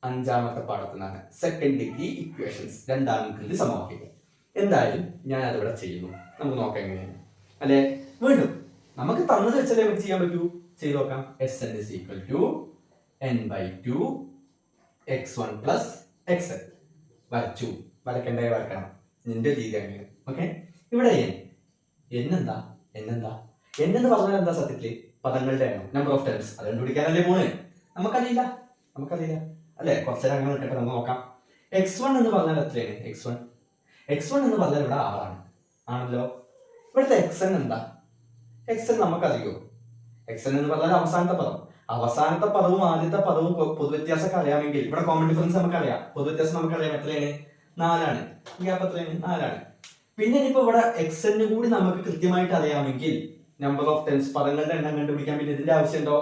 5ാമത്തെ പാഠത്തുനിന്നാണ്. സെക്കൻഡ് ഡിഗ്രി ഇക്വേഷൻസ്, 2ാം ഡിഗ്രി സമവാക്യങ്ങൾ. എന്തായാലും ഞാൻ അതിവിടെ ചെയ്യുന്നു. നമുക്ക് നോക്കാം എങ്ങനെയാണ്, അല്ലെ? വീണ്ടും നമുക്ക് തന്നത് വെച്ചല്ലേ നമുക്ക് ചെയ്യാൻ പറ്റൂ. ചെയ്ത് നോക്കാം. SN is equal to n/2 x1 plus xn. വരക്കണം. നിന്റെ രീതി അങ്ങനെ. ഓക്കെ, ഇവിടെ എന്നെന്താ എന്ന് പറഞ്ഞാൽ എന്താ? സത്യത്തില് പദങ്ങളുടെ എണ്ണം, നമ്പർ ഓഫ് ടേംസ്. അത് കണ്ടുപിടിക്കാനല്ലേ പോണ്. നമുക്കറിയില്ല, അല്ലെ? കുറച്ചേരം അങ്ങനെ നിൽക്കട്ടെ, നമുക്ക് നോക്കാം. x1 എന്ന് പറഞ്ഞാൽ എത്രയാണ്? x1 എന്ന് പറഞ്ഞാൽ ഇവിടെ 6 ആണ് ആണല്ലോ. ഇവിടുത്തെ xn എന്താ? xn നമുക്കറിയോ? xn എന്ന് പറഞ്ഞാൽ അവസാനത്തെ പദവും ആദ്യത്തെ പദവും പൊതുവ്യത്യാസമൊക്കെ അറിയാമെങ്കിൽ ഇവിടെ കോമൺ ഡിഫറൻസ് നമുക്കറിയാം. പൊതുവ്യത്യാസം നമുക്കറിയാം എത്രയാണ്? 4 ആണ്. ഗ്യാപ്പ് എത്രയാണ്? 4 ആണ്. പിന്നെ ഇനിയിപ്പോ ഇവിടെ xn കൂടി നമുക്ക് കൃത്യമായിട്ട് അറിയാമെങ്കിൽ നമ്പർ ഓഫ് ടെൻസ്, പദങ്ങളുടെ എണ്ണം കണ്ടുപിടിക്കാൻ പിന്നെ ഇതിന്റെ ആവശ്യമുണ്ടോ?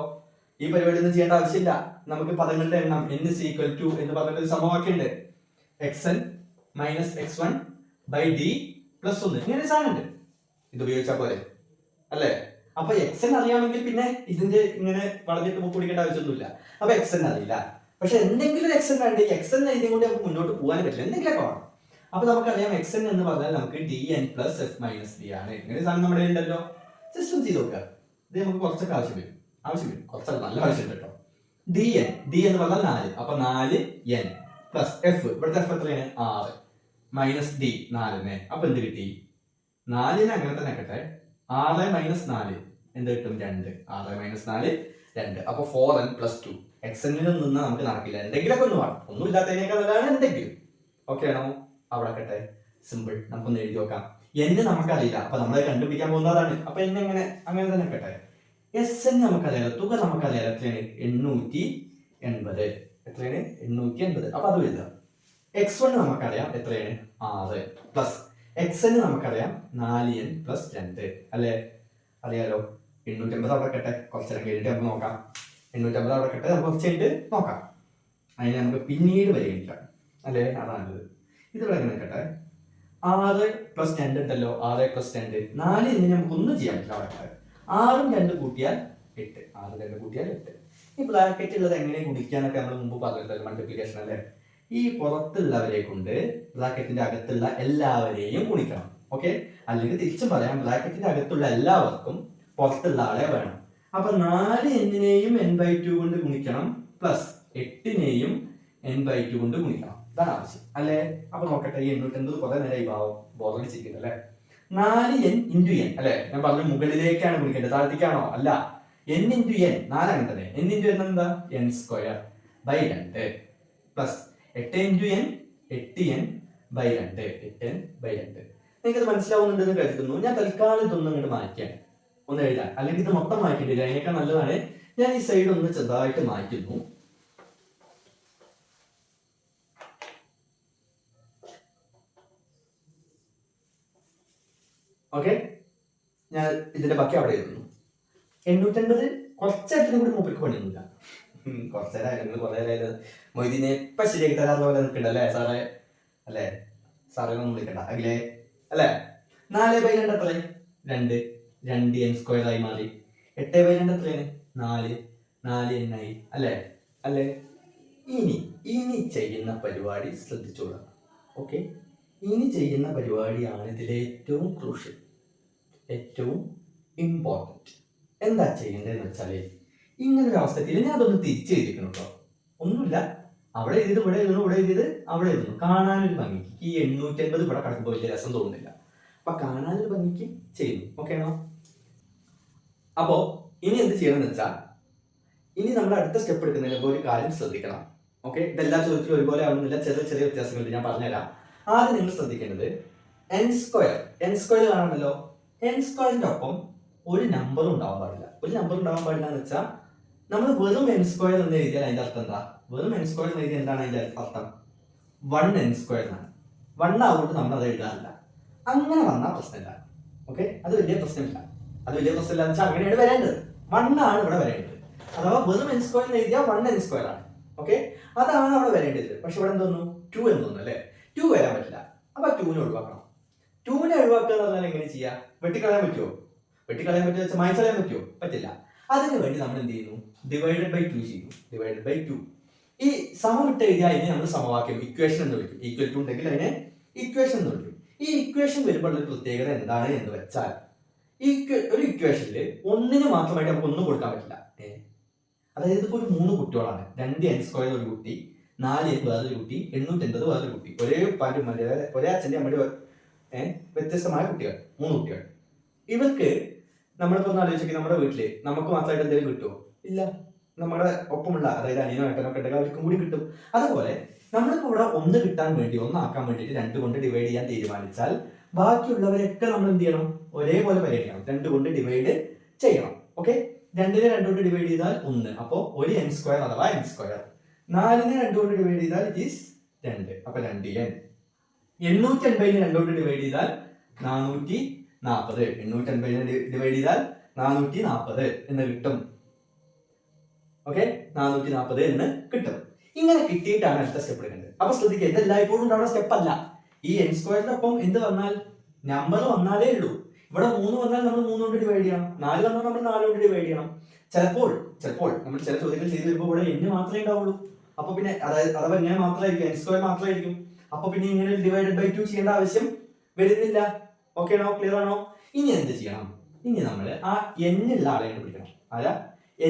ഈ പരിപാടി ഒന്നും ചെയ്യേണ്ട ആവശ്യമില്ല. നമുക്ക് പദങ്ങളുടെ എണ്ണം n is equal to എന്ന് പറഞ്ഞൊരു സമവാക്യം ഉണ്ട്. xn minus x1 by d plus 1 ഇങ്ങനെ ഒരു സാധനം ഉണ്ട്. ഇത് ഉപയോഗിച്ചാൽ പോലെ അല്ലേ? അപ്പൊ xn അറിയാമെങ്കിൽ പിന്നെ ഇതിന്റെ ഇങ്ങനെ വളഞ്ഞിട്ട് കുടിക്കേണ്ട ആവശ്യമൊന്നുമില്ല. അപ്പൊ xn അറിയില്ല, പക്ഷെ എന്തെങ്കിലും xn വേണ്ടേ? xn എഴുതി കൊണ്ട് നമുക്ക് മുന്നോട്ട് പോകാൻ പറ്റില്ല, എന്തെങ്കിലുമൊക്കെ വേണം. അപ്പൊ നമുക്കറിയാം xn എന്ന് പറഞ്ഞാൽ നമുക്ക് dn plus f minus d ആണ്. ഇങ്ങനെ സാധനം നമ്മുടെ ഉണ്ടല്ലോ. ജസ്റ്റ് ചെയ്ത് നോക്കുക. ഇത് നമുക്ക് കുറച്ചൊക്കെ ആവശ്യം വരും, കുറച്ചൊക്കെ നല്ല ആവശ്യം കേട്ടോ. d എന്ന് പറഞ്ഞാൽ 4, അപ്പൊ 4n പ്ലസ് f, ഇവിടുത്തെ f എത്രയാണ്? 6 മൈനസ് d 4നെ, അപ്പൊ എന്ത് കിട്ടി? 4നെ അങ്ങനെ തന്നെ ആക്കട്ടെ. 6 മൈനസ് 4 എന്ത് കിട്ടും? 2. 6 മൈനസ് 4 2. അപ്പൊ 4n പ്ലസ് 2. xn നിന്ന് നമുക്ക് നടക്കില്ല, എന്തെങ്കിലുമൊക്കെ ഒന്ന് വേണം. ഒന്നും ഇല്ലാത്തതിനേക്കാൾ നല്ലതാണ് എന്തെങ്കിലും. ഓക്കെ ആണോ? അവിടെ ആക്കട്ടെ. സിമ്പിൾ. നമുക്കൊന്ന് എഴുതി നോക്കാം. n നമുക്കറിയില്ല, അപ്പൊ നമ്മൾ കണ്ടുപിടിക്കാൻ പോകുന്നതാണ്. അപ്പൊ n എങ്ങനെ? അങ്ങനെ തന്നെ ആക്കട്ടെ. Sn നമുക്കറിയാലോ, തുക നമുക്കറിയാലോ. എത്രയാണ്? 880. എത്രയാണ്? 880. അപ്പൊ അത് എഴുതാം. x1 നമുക്കറിയാം എത്രയാണ്? 6 പ്ലസ് xn നമുക്കറിയാം 4n പ്ലസ് 2 അല്ലേ? അറിയാലോ. 850 അവിടെ കട്ടെ. കുറച്ചേരം കഴിഞ്ഞിട്ട് നമുക്ക് നോക്കാം. 850 അവിടെ കട്ടെ, നമുക്ക് കുറച്ച് കഴിഞ്ഞിട്ട് നോക്കാം. അതിനെ നമുക്ക് പിന്നീട് പരിഗണിക്കാം അല്ലേ? അതാണത്. ഇത് ഇവിടെ എങ്ങനെ കട്ടെ? 6 പ്ലസ് 2 ഉണ്ടല്ലോ. 6 പ്ലസ് 2 4. ഇനി നമുക്ക് ഒന്നും ചെയ്യാൻ പറ്റില്ല. അവിടെ 6ഉം 2 കൂട്ടിയാൽ 8. 6 2 കൂട്ടിയാൽ 8. ഈ ബ്രാക്കറ്റ് ഉള്ളത് എങ്ങനെ ഗുണിക്കാനൊക്കെ നമ്മൾ മുമ്പ് പറഞ്ഞിട്ടുണ്ടല്ലോ, മൾട്ടിപ്ലിക്കേഷൻ അല്ലേ? ഈ പുറത്തുള്ളവരെ കൊണ്ട് ബ്രാക്കറ്റിന്റെ അകത്തുള്ള എല്ലാവരെയും ഗുണിക്കണം. ഓക്കെ? അല്ലെങ്കിൽ തിരിച്ചും പറയാം, ബ്രാക്കറ്റിന്റെ അകത്തുള്ള എല്ലാവർക്കും പുറത്തുള്ള ആളെ വേണം. അപ്പൊ 4n-നെയും n/2 കൊണ്ട് ഗുണിക്കണം, പ്ലസ് 8-നെയും n/2 കൊണ്ട് ഗുണിക്കണം. ഇതാണ് ആവശ്യം അല്ലേ? അപ്പൊ നോക്കട്ടെ. ഈ 880 കുറെ നേരമായി ബോറടിച്ചിരിക്കുന്നത് അല്ലേ? 4n ഇൻറ്റു n അല്ലെ? ഞാൻ പറഞ്ഞു മുകളിലേക്കാണ് ഗുണിക്കേണ്ടത്, താഴത്തേക്കാണോ? അല്ല. n ഇൻറ്റു n 4 അങ്ങനെ തന്നെ. n ഇൻറ്റു n എന്താ? n square by 2 plus 8 into n 8n by 2. 8n by 2. നിങ്ങൾക്കത് മനസ്സിലാവുന്നുണ്ടെന്ന് കരുതുന്നു. ഞാൻ തൽക്കാലം ഇതൊന്നും ഇങ്ങോട്ട് മാറ്റാൻ ഒന്ന് എഴുതാൻ, അല്ലെങ്കിൽ ഇത് മൊത്തം മാറ്റിയിട്ടില്ല. അതിനേക്കാൾ നല്ലതാണ് ഞാൻ ഈ സൈഡ് ഒന്ന് ചെറുതായിട്ട് മാറ്റുന്നു. ഓക്കെ, ഞാൻ ഇതിന്റെ ബാക്കി അവിടെ എഴുതുന്നു. 850 കുറച്ചായിട്ടും കൂടി മൂപ്പർക്ക് പണിയൊന്നുമില്ല. കുറച്ചേരായാലും കുറെ നേരം മൊയ്തീനെ ഇപ്പൊ ശരിയാക്കി തരാത്ത പോലെ നിൽക്കണ്ടല്ലേ സാറേ? അല്ലേ? സാറേ ഒന്നും വിളിക്കണ്ട അല്ലേ? അല്ലേ? 4/2 എത്ര? 2. 2n സ്ക്വയർ ആയി മാറി. 8/2 എത്രയാണ്? 4. 4n ആയി അല്ലേ? അല്ലേ? ഇനി ചെയ്യുന്ന പരിപാടി ശ്രദ്ധിച്ചോളാം. ഓക്കെ, ഇനി ചെയ്യുന്ന പരിപാടിയാണ് ഇതിലെ ഏറ്റവും ക്രൂഷ്യൽ, ഏറ്റവും ഇമ്പോർട്ടൻറ്റ്. എന്താ ചെയ്യേണ്ടതെന്ന് വെച്ചാല്, ഇങ്ങനൊരു അവസ്ഥയിൽ ഞാൻ അതൊന്ന് തിരിച്ചു എഴുതിക്കണം കേട്ടോ. ഒന്നുമില്ല, അവിടെ എഴുതിയത് ഇവിടെ എഴുതുന്നു, ഇവിടെ എഴുതിയത് അവിടെ എഴുതുന്നു. കാണാനൊരു ഭംഗിക്ക് ഈ 850 ഇവിടെ കിടക്കുമ്പോൾ വലിയ രസം തോന്നുന്നില്ല. അപ്പൊ കാണാനൊരു ഭംഗിക്ക് ചെയ്യുന്നു. ഓക്കെ ആണോ? അപ്പോ ഇനി എന്ത് ചെയ്യണമെന്ന് വെച്ചാൽ, ഇനി നമ്മൾ അടുത്ത സ്റ്റെപ്പ് എടുക്കുന്നതിന് ഒരു കാര്യം ശ്രദ്ധിക്കണം. ഓക്കെ, ഇതെല്ലാ ചോദ്യത്തിലും ഒരുപോലെ ആവുന്നില്ല, ചെറിയ ചെറിയ വ്യത്യാസങ്ങളുണ്ട്. ഞാൻ പറഞ്ഞുതരാം. ആദ്യം നിങ്ങൾ ശ്രദ്ധിക്കേണ്ടത് n സ്ക്വയർ കാണാമല്ലോ. n സ്ക്വയറിന്റെ ഒപ്പം ഒരു നമ്പറും ഉണ്ടാവാൻ പാടില്ല. ഒരു നമ്പർ ഉണ്ടാവാൻ പാടില്ല എന്ന് വെച്ചാൽ, നമ്മൾ വെറും n സ്ക്വയർ എന്ന് എഴുതിയാൽ അതിന്റെ അർത്ഥം എന്താ? വെറും n സ്ക്വയർ എന്ന് എഴുതിയാൽ എന്താണ് അതിന്റെ അർത്ഥം? 1n സ്ക്വയർ എന്നാണ്. 1 ആവുകൊണ്ട് നമ്മൾ അത് എഴുതാറില്ല. അങ്ങനെ വന്നാൽ പ്രശ്നമില്ല. ഓക്കെ, അത് വലിയ പ്രശ്നമില്ല. എന്ന് വെച്ചാൽ അങ്ങനെയാണ് വരേണ്ടത്. 1 ആണ് ഇവിടെ വരേണ്ടത്. അഥവാ വെറും n സ്ക്വയർ എന്ന് എഴുതിയാൽ 1n സ്ക്വയർ ആണ്. ഓക്കെ, അതാണ് അവിടെ വരേണ്ടത്. പക്ഷെ ഇവിടെ എന്തോന്നു? 2 എന്ന് തോന്നുന്നു അല്ലേ? 2 വരാൻ പറ്റില്ല. അപ്പൊ 2നെ ഒഴിവാക്കണം. 2നെ ഒഴിവാക്കുക എന്ന് പറഞ്ഞാൽ എങ്ങനെ ചെയ്യാ? വെട്ടിക്കളയാൻ പറ്റുമോ? വെട്ടിക്കളയാൻ പറ്റുമോ വെച്ചാൽ മായ്ച്ചളയാൻ പറ്റുമോ? പറ്റില്ല. അതിന് വേണ്ടി നമ്മൾ എന്ത് ചെയ്യുന്നു? ഡിവൈഡഡ് ബൈ 2 ചെയ്യുന്നു. Divided by 2. ഈ സമം ഇട്ട് എഴുതിയാൽ അതിനെ നമ്മൾ സമവാക്യം, ഇക്വേഷൻ എന്ന് വിളിക്കും. ഈക്വൽ ടു ഉണ്ടെങ്കിൽ അതിനെ ഇക്വേഷൻ എന്ന് വിളിക്കും. ഈ ഇക്വേഷൻ വരുമ്പോൾ ഒരു പ്രത്യേകത എന്താണ് എന്ന് വെച്ചാൽ, ഒരു ഇക്വേഷനിൽ ഒന്നിന് മാത്രമായിട്ട് നമുക്ക് ഒന്നും കൊടുക്കാൻ പറ്റില്ല. അതായത് ഇപ്പോൾ ഒരു 3 കുട്ടികളാണ്. 2n സ്ക്വയർ ഒരു കുട്ടി, 4n വേറൊരു കുട്ടി, 880 വേറൊരു കുട്ടി. ഒരേ ഉപ്പാൻ്റെ ഉമ്മൻ്റെ, ഒരേ അച്ഛൻ്റെ അമ്മയുടെ വ്യത്യസ്തമായ കുട്ടികൾ, 3 കുട്ടികൾ. ഇവർക്ക് നമ്മളിപ്പോ ഒന്ന് ആലോചിക്കുക, നമ്മുടെ വീട്ടില് നമുക്ക് മാത്രമായിട്ട് എന്തെങ്കിലും കിട്ടുമോ? ഇല്ല. നമ്മുടെ ഒപ്പമുള്ള, അതായത് അനിയനോ ഏട്ടനോ ഒക്കെ ഉണ്ടെങ്കിൽ അവർക്കും കൂടി കിട്ടും. അതുപോലെ നമ്മളിപ്പോൾ ഇവിടെ ഒന്ന് കിട്ടാൻ വേണ്ടി ഒന്നാക്കാൻ വേണ്ടിയിട്ട് 2 കൊണ്ട് ഡിവൈഡ് ചെയ്യാൻ തീരുമാനിച്ചാൽ ബാക്കിയുള്ളവരൊക്കെ നമ്മൾ എന്ത് ചെയ്യണം, ഒരേപോലെ പരിഗണിക്കണം. 2 കൊണ്ട് ഡിവൈഡ് ചെയ്യണം. ഓക്കെ, 2നെ 2 കൊണ്ട് ഡിവൈഡ് ചെയ്താൽ 1, അപ്പോൾ ഒരു n സ്ക്വയർ അഥവാ n സ്ക്വയർ. 4നെ 2 കൊണ്ട് ഡിവൈഡ് ചെയ്താൽ ഇറ്റ് ഈസ് 2, അപ്പൊ 2n. 880നെ 2 കൊണ്ട് ഡിവൈഡ് ചെയ്താൽ 440. 880നെ ഡിവൈഡ് ചെയ്താൽ 440 എന്ന് കിട്ടും. ഓക്കെ, 440 എന്ന് കിട്ടും. ഇങ്ങനെ കിട്ടിയിട്ടാണ് അടുത്ത സ്റ്റെപ്പ് എടുക്കേണ്ടത്. അപ്പൊ ശ്രദ്ധിക്കുക, ഇത് എല്ലായ്പ്പോഴും ഉണ്ടാവുന്ന സ്റ്റെപ്പ് അല്ല. ഈ n സ്ക്വയറിന്റെ ഒപ്പം എന്ത് വന്നാൽ നമ്പർ വന്നാലേ ഉള്ളൂ. ഇവിടെ 3 വന്നാൽ നമ്മൾ 3 കൊണ്ട് ഡിവൈഡ് ചെയ്യണം, 4 വന്നാൽ നമ്മൾ 4 കൊണ്ട് ഡിവൈഡ് ചെയ്യണം. ചിലപ്പോൾ നമ്മൾ ചില ചോദ്യങ്ങൾ ചെയ്ത് വരുമ്പോൾ ഇവിടെ n മാത്രമേ ഉണ്ടാവുള്ളൂ. അപ്പൊ പിന്നെ അഥവാ ഇങ്ങനെ മാത്രമായിരിക്കും, n സ്ക്വയർ മാത്രമായിരിക്കും. അപ്പൊ പിന്നെ ഇങ്ങനെ ഡിവൈഡഡ് ബൈ 2 ചെയ്യേണ്ട ആവശ്യം വരുന്നില്ല. ഓക്കെ ആണോ, ക്ലിയർ ആണോ? ഇനി എന്ത് ചെയ്യണം? ഇനി നമ്മൾ ആ n ഉള്ള ആളെ പിടിക്കണം. ആരാ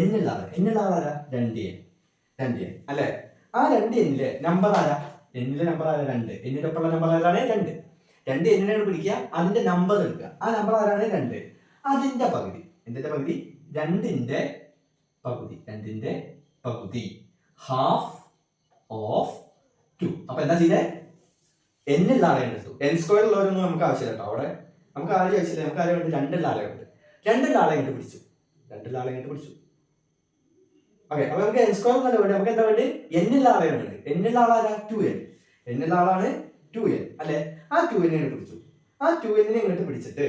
n ഉള്ള ആളെ? n ഉള്ള ആളാരാ? 2n അല്ലെ? ആ 2n നമ്പർ ആരാ? n നമ്പർ ആരാ? 2. n ഒപ്പമുള്ള നമ്പർ ആരാണ്? 2. 2 n പിടിക്കുക, അതിന്റെ നമ്പർ എടുക്കുക. ആ നമ്പർ ആരാണ്? 2. അതിന്റെ പകുതി. എന്തിന്റെ പകുതി? 2ന്റെ പകുതി ഹാഫ് ഓഫ് 2. അപ്പൊ എന്താ ചെയ്തേ? n ഉള്ള ആളെ എടുത്തു. n സ്ക്വയർ ഉള്ളവരൊന്നും നമുക്ക് ആവശ്യമില്ല കേട്ടോ. അവിടെ നമുക്ക് ആരും ആവശ്യമില്ല. നമുക്ക് ആരും ഉണ്ട് 2 ഉള്ള ആളെ ഉണ്ട്. 2 ഉള്ള ആളെ ഇങ്ങോട്ട് പിടിച്ചു. ഓക്കെ, അപ്പൊ നമുക്ക് n സ്ക്വയർ എന്നല്ല വേണ്ടി, നമുക്ക് എന്താ വേണ്ടി? n ഉള്ള ആളെ വേണ്ടി. n ഉള്ള ആളാരാ? 2n. n ഉള്ള ആളാണ് 2n അല്ലെ? ആ 2n പിടിച്ചു. ആ 2n ഇങ്ങോട്ട് പിടിച്ചിട്ട്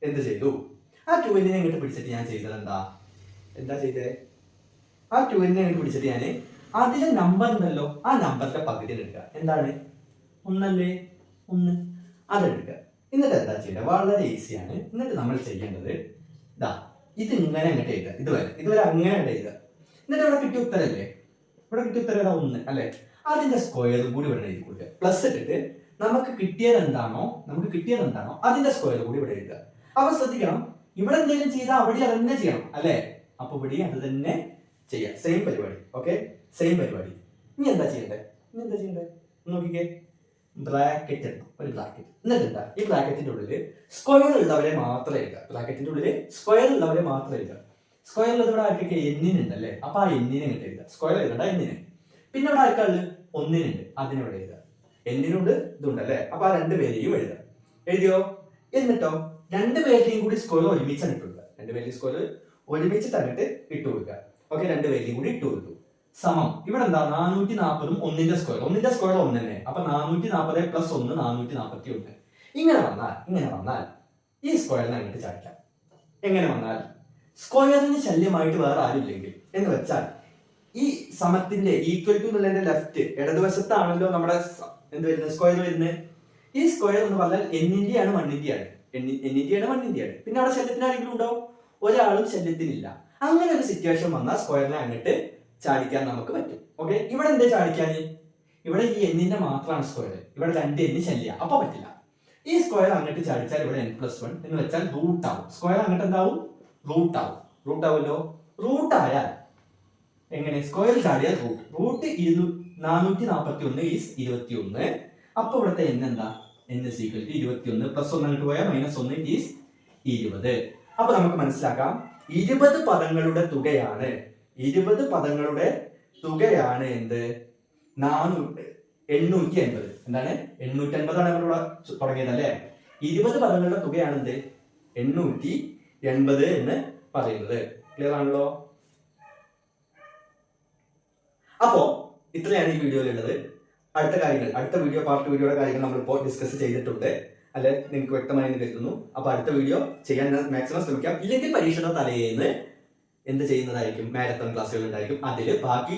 എന്ത് ചെയ്തു? ആ 2n ഇങ്ങോട്ട് പിടിച്ചിട്ട് ഞാൻ ചെയ്തത് എന്താ ചെയ്തേ? ആ 2n ഇങ്ങോട്ട് പിടിച്ചിട്ട് ഞാൻ അതിലെ നമ്പർ ഉണ്ടല്ലോ, ആ നമ്പറിന്റെ പകുതി എടുക്കുക. എന്താണ്? 1 അല്ലേ? 1 അതെടുക്കുക. എന്നിട്ട് എന്താ ചെയ്യേണ്ടത്? വളരെ ഈസിയാണ്. എന്നിട്ട് നമ്മൾ ചെയ്യേണ്ടത് ഇത് ഇങ്ങനെ അങ്ങോട്ട് എഴുതുക. ഇതുവരെ അങ്ങനെ അങ്ങോട്ട് എഴുതുക. എന്നിട്ട് ഇവിടെ കിട്ടിയ ഉത്തരല്ലേ? ഇവിടെ കിട്ടിയ ഉത്തരം 1 അല്ലെ? അതിന്റെ സ്ക്വയറും കൂടി ഇവിടെ എഴുതി കൊടുക്കുക. പ്ലസ് ഇട്ടിട്ട് നമുക്ക് കിട്ടിയത് എന്താണോ അതിന്റെ സ്ക്വയർ കൂടി ഇവിടെ എഴുതുക. അപ്പൊ ശ്രദ്ധിക്കണം, ഇവിടെ എന്തെങ്കിലും ചെയ്താൽ അവിടെ അത് തന്നെ ചെയ്യണം അല്ലെ? അപ്പൊ ഇവിടെ അത് തന്നെ ചെയ്യാം. സെയിം പരിപാടി. ഓക്കെ, സെയിം പരിപാടി. ഇനി എന്താ ചെയ്യണ്ടേ? നോക്കിക്കേ, ബ്രാക്കറ്റ് എടുക്കും, ഒരു ബ്രാക്കറ്റ്. എന്നിട്ട് എന്താ? ഈ ബ്രാക്കറ്റിന്റെ ഉള്ളിൽ സ്ക്വയർ ഉള്ളവരെ മാത്രം എഴുതുക. സ്ക്വയർ ഉള്ളവരെ മാത്രം എഴുതുക. സ്ക്വയർ ഉള്ളത് ഇവിടെ ആർക്കൊക്കെ? n അല്ലേ? അപ്പൊ ആ n ഇങ്ങോട്ട് എഴുതുക. സ്ക്വയർ എഴുതണ്ട, n. പിന്നെ ഇവിടെ ആർക്കാള് 1 അതിനിവിടെ എഴുതുക. n ഇതുണ്ട് അല്ലേ? അപ്പൊ ആ 2 പേരെയും എഴുതുക. എഴുതിയോ? എന്നിട്ടോ 2 പേരുടെയും കൂടി സ്ക്വയർ ഒരുമിച്ചാണ് ഇട്ട് കൊടുക്കുക. 2 പേരുടെയും സ്ക്വയർ ഒരുമിച്ച് തന്നിട്ട് ഇട്ട് കൊടുക്കുക. ഓക്കെ, 2 പേരെയും കൂടി ഇട്ട് കൊടുത്തു. സമം ഇവിടെ എന്താ? 440 1ന്റെ സ്ക്വയർ 1 തന്നെ. അപ്പൊ 440 പ്ലസ് 1 441. ഇങ്ങനെ വന്നാൽ ഈ സ്ക്വയറിനെ അങ്ങോട്ട് ചാടിക്കാം. എങ്ങനെ വന്നാൽ? സ്ക്വയറിന് ശല്യമായിട്ട് വേറെ ആരും ഇല്ലെങ്കിൽ എന്ന് വെച്ചാൽ ഈ സമത്തിന്റെ ഈക്വൽ ടു എന്നുള്ളതിന്റെ ലെഫ്റ്റ് ഇടതുവശത്താണല്ലോ നമ്മുടെ എന്ത് വരുന്നത്? സ്ക്വയർ വരുന്നത്. ഈ സ്ക്വയർ എന്ന് പറഞ്ഞാൽ n-ന്റെയാണ് 1-ന്റെയാണ്. പിന്നെ അവിടെ ശല്യത്തിന് ആരെങ്കിലും ഉണ്ടോ? ഒരാളും ശല്യത്തിനില്ല. അങ്ങനെ ഒരു സിറ്റുവേഷൻ വന്നാൽ സ്ക്വയറിനെ അങ്ങോട്ട് ചാടിക്കാൻ നമുക്ക് പറ്റും. ഓക്കെ, ഇവിടെ എന്താ ചാടിക്കാൻ? ഇവിടെ ഈ n-ന്റെ മാത്രമാണ് സ്ക്വയർ. ഇവിടെ 2n ശല്യ, അപ്പൊ പറ്റില്ല. ഈ സ്ക്വയർ അങ്ങോട്ട് ചാടിച്ചാൽ ഇവിടെ n+1 എന്ന് വെച്ചാൽ റൂട്ട് ആവും. സ്ക്വയർ അങ്ങോട്ട് എന്താവും? റൂട്ട് ആവുമല്ലോ. റൂട്ട് ആയാൽ എങ്ങനെ? സ്ക്വയർ ചാടിയാൽ റൂട്ട് 441 ഈസ് 21. അപ്പൊ ഇവിടുത്തെ n എന്താ? n is equal to 21 plus 1 അങ്ങോട്ട് പോയാൽ -1 ഈസ് 20. അപ്പൊ നമുക്ക് മനസ്സിലാക്കാം 20 പദങ്ങളുടെ തുകയാണ് എന്ത്? 880. എന്താണ്? 880 ആണ് നമ്മളിവിടെ തുടങ്ങിയത് അല്ലേ? 20 പദങ്ങളുടെ തുകയാണ് എന്ത്? 880 എന്ന് പറയുന്നത്. ക്ലിയർ ആണല്ലോ? അപ്പോ ഇത്രയാണ് ഈ വീഡിയോയിലുള്ളത്. അടുത്ത വീഡിയോ പാർട്ട് വീഡിയോയുടെ കാര്യങ്ങൾ നമ്മളിപ്പോൾ ഡിസ്കസ് ചെയ്തിട്ടുണ്ട് അല്ലെ? നിങ്ങൾക്ക് വ്യക്തമായി കരുതുന്നു. അപ്പൊ അടുത്ത വീഡിയോ ചെയ്യാൻ മാക്സിമം ശ്രമിക്കാം. ഇല്ലെങ്കിൽ പരീക്ഷയുടെ തലേന്ന് എന്ത് ചെയ്യുന്നതായിരിക്കും? മാരത്തോൺ ക്ലാസ്സുകൾ ഉണ്ടായിരിക്കും. അതിൽ ബാക്കി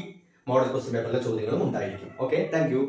മോഡൽ ക്വസ്റ്റ്യൻ പേപ്പറിലെ ചോദ്യങ്ങളും ഉണ്ടായിരിക്കും. Okay, thank you.